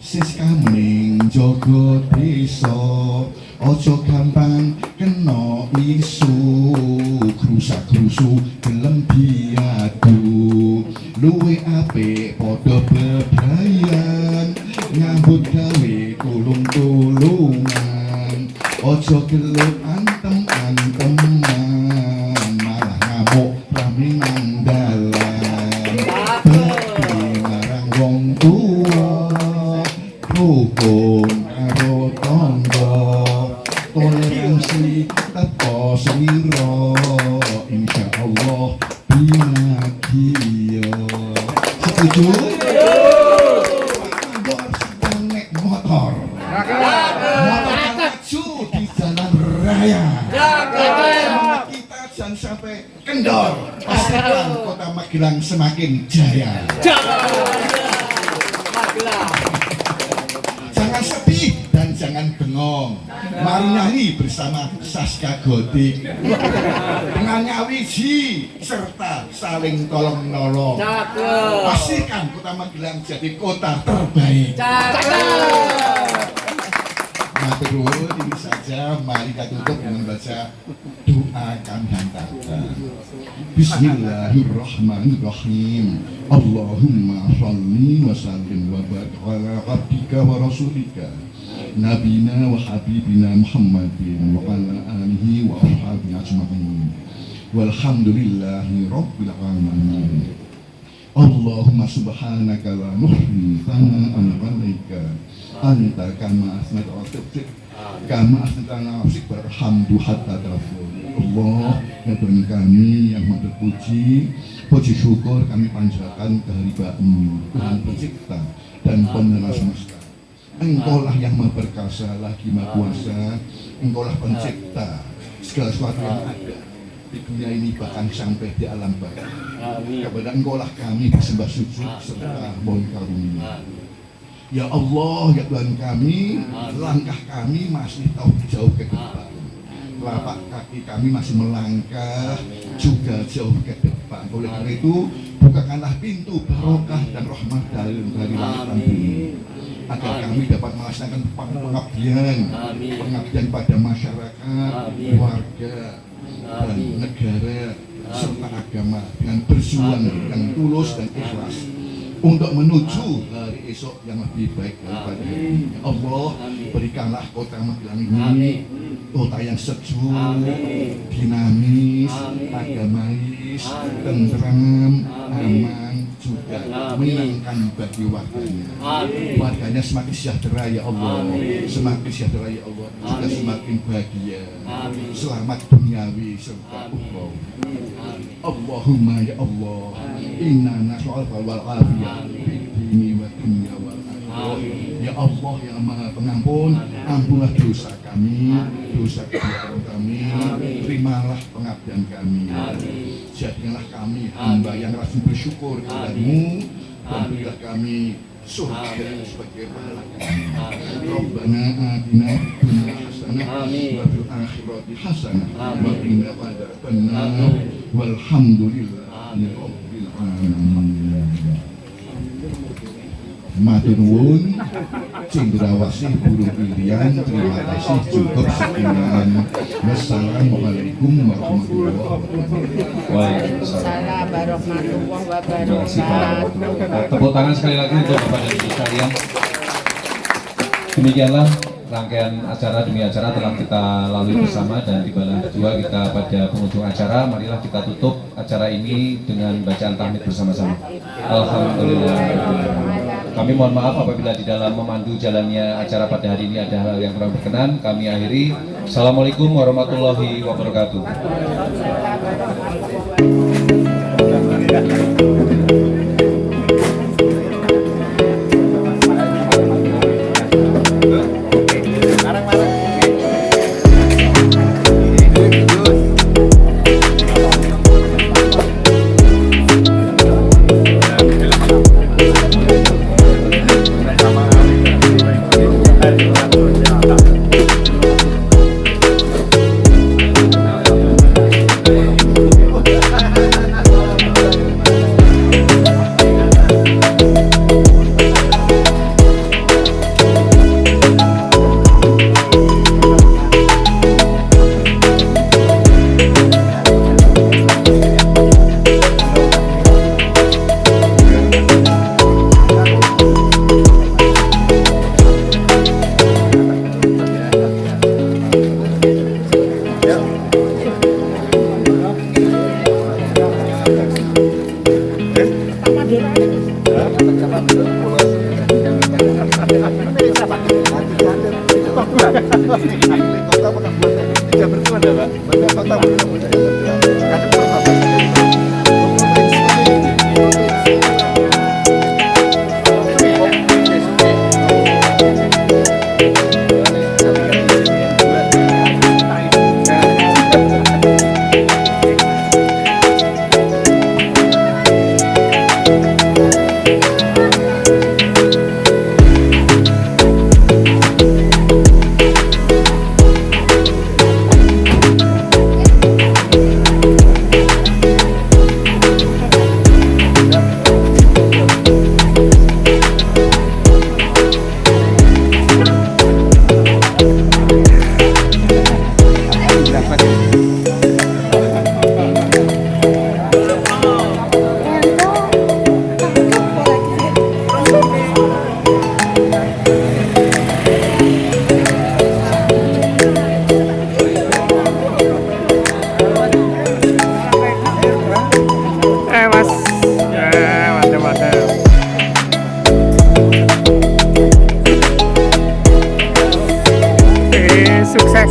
sis kamning jaga desa, ojo gampang kena isu krusak-krusu gelem diadu. Luwe apik padha bebrayan nyambut gawe tulung-tulungan, ojo gelut antem-anteman malah ngamuk rame nang dalan. Bekti marang wong tuwa rukun karo tangga, toleransi MC teko siro insya Allah binakiyo. Setuju? Motor sedang naik motor. Motor maju di jalan raya. Kita jangan sampai kendor. Pastikan Kota Magelang semakin jaya. Jangan sedih dan jangan bengong. Mari nyanyi bersama Saska Gotik dengan nyawiji serta saling tolong menolong. Pastikan Kota Magelang jadi kota terbaik. Matur nuwun, ini saja. Mari kita tutup dengan baca doa kami hantarkan. Bismillahirrahmanirrahim. Allahumma sholli wa sallim wa barik ala abdika wa rasulika nabina wa habibina Muhammadin wa ala alihi wa ashabihi ajma'in. Walhamdulillahi rabbil alamin. Allahumma subhanaka la nuhsi thana'an 'alaika anta kama asnata wa tafsir kama asnata nafsik berhamdu hatta tafsir. Allah, ya Tuhan kami yang maha terpuji, puji syukur kami panjatkan kehadiran-Mu, Tuhan pencipta dan penerima semesta. Engkaulah yang maha perkasa lagi maha kuasa, Engkaulah pencipta segala sesuatu yang ada di dunia ini bahkan sampai di alam baka. Kepada Engkaulah kami bersembah sujud serta mohon karunia. Ya Allah, ya Tuhan kami, langkah kami masih jauh ke depan. Telapak kaki kami masih melangkah juga jauh ke depan. Oleh karena itu, bukakanlah pintu barokah dan rahmat dari langit dan bumi, agar kami dapat melaksanakan pengabdian pada masyarakat, warga, dan negara serta agama dengan berjuang yang tulus dan ikhlas untuk menuju hari esok yang lebih baik daripada hari ini. Allah, berikanlah Kota Magelang ini kota yang sejuk, dinamis, agamais, tentram, aman, juga menyenangkan bagi warganya. Warganya semakin sejahtera ya Allah, semakin sejahtera ya Allah, juga semakin bahagia, selamat duniawi serta ukhrawi. Allahumma ya Allah, inna nas'aluka wal afiyah fid dini wa dunya wal akhirah. Ya Allah yang Maha Pengampun, ampunlah dosa kami, dosa kebiasaan kami, terimalah pengabdian kami. Jadikanlah kami hamba yang rajin bersyukur kepadamu, dan berilah kami surga sebagai pahala kami. Rabbana atina fid dunya hasanah wa fil akhirati hasanah wa qina adzabannar. Walhamdulillahi rabbil alamin. Matur nuwun, cendrawasih burung pilihan, terima kasih, cukup sekian. Wassalamualaikum warahmatullahi wabarakatuh. Waalaikumsalam warahmatullahi wabarakatuh. Tepuk tangan sekali lagi untuk Bapak dan Ibu sekalian. Demikianlah rangkaian acara demi acara telah kita lalui bersama, dan tibalah juga kita pada penghujung acara. Marilah kita tutup acara ini dengan bacaan tahmid bersama-sama. Alhamdulillah. Kami mohon maaf apabila di dalam memandu jalannya acara pada hari ini ada hal yang kurang berkenan. Kami akhiri. Assalamualaikum warahmatullahi wabarakatuh.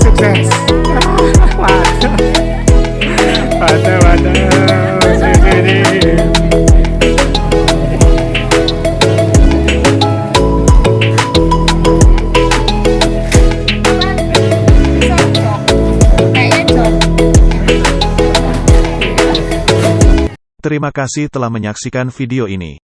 Sukses. Waduh. Terima kasih telah menyaksikan video ini.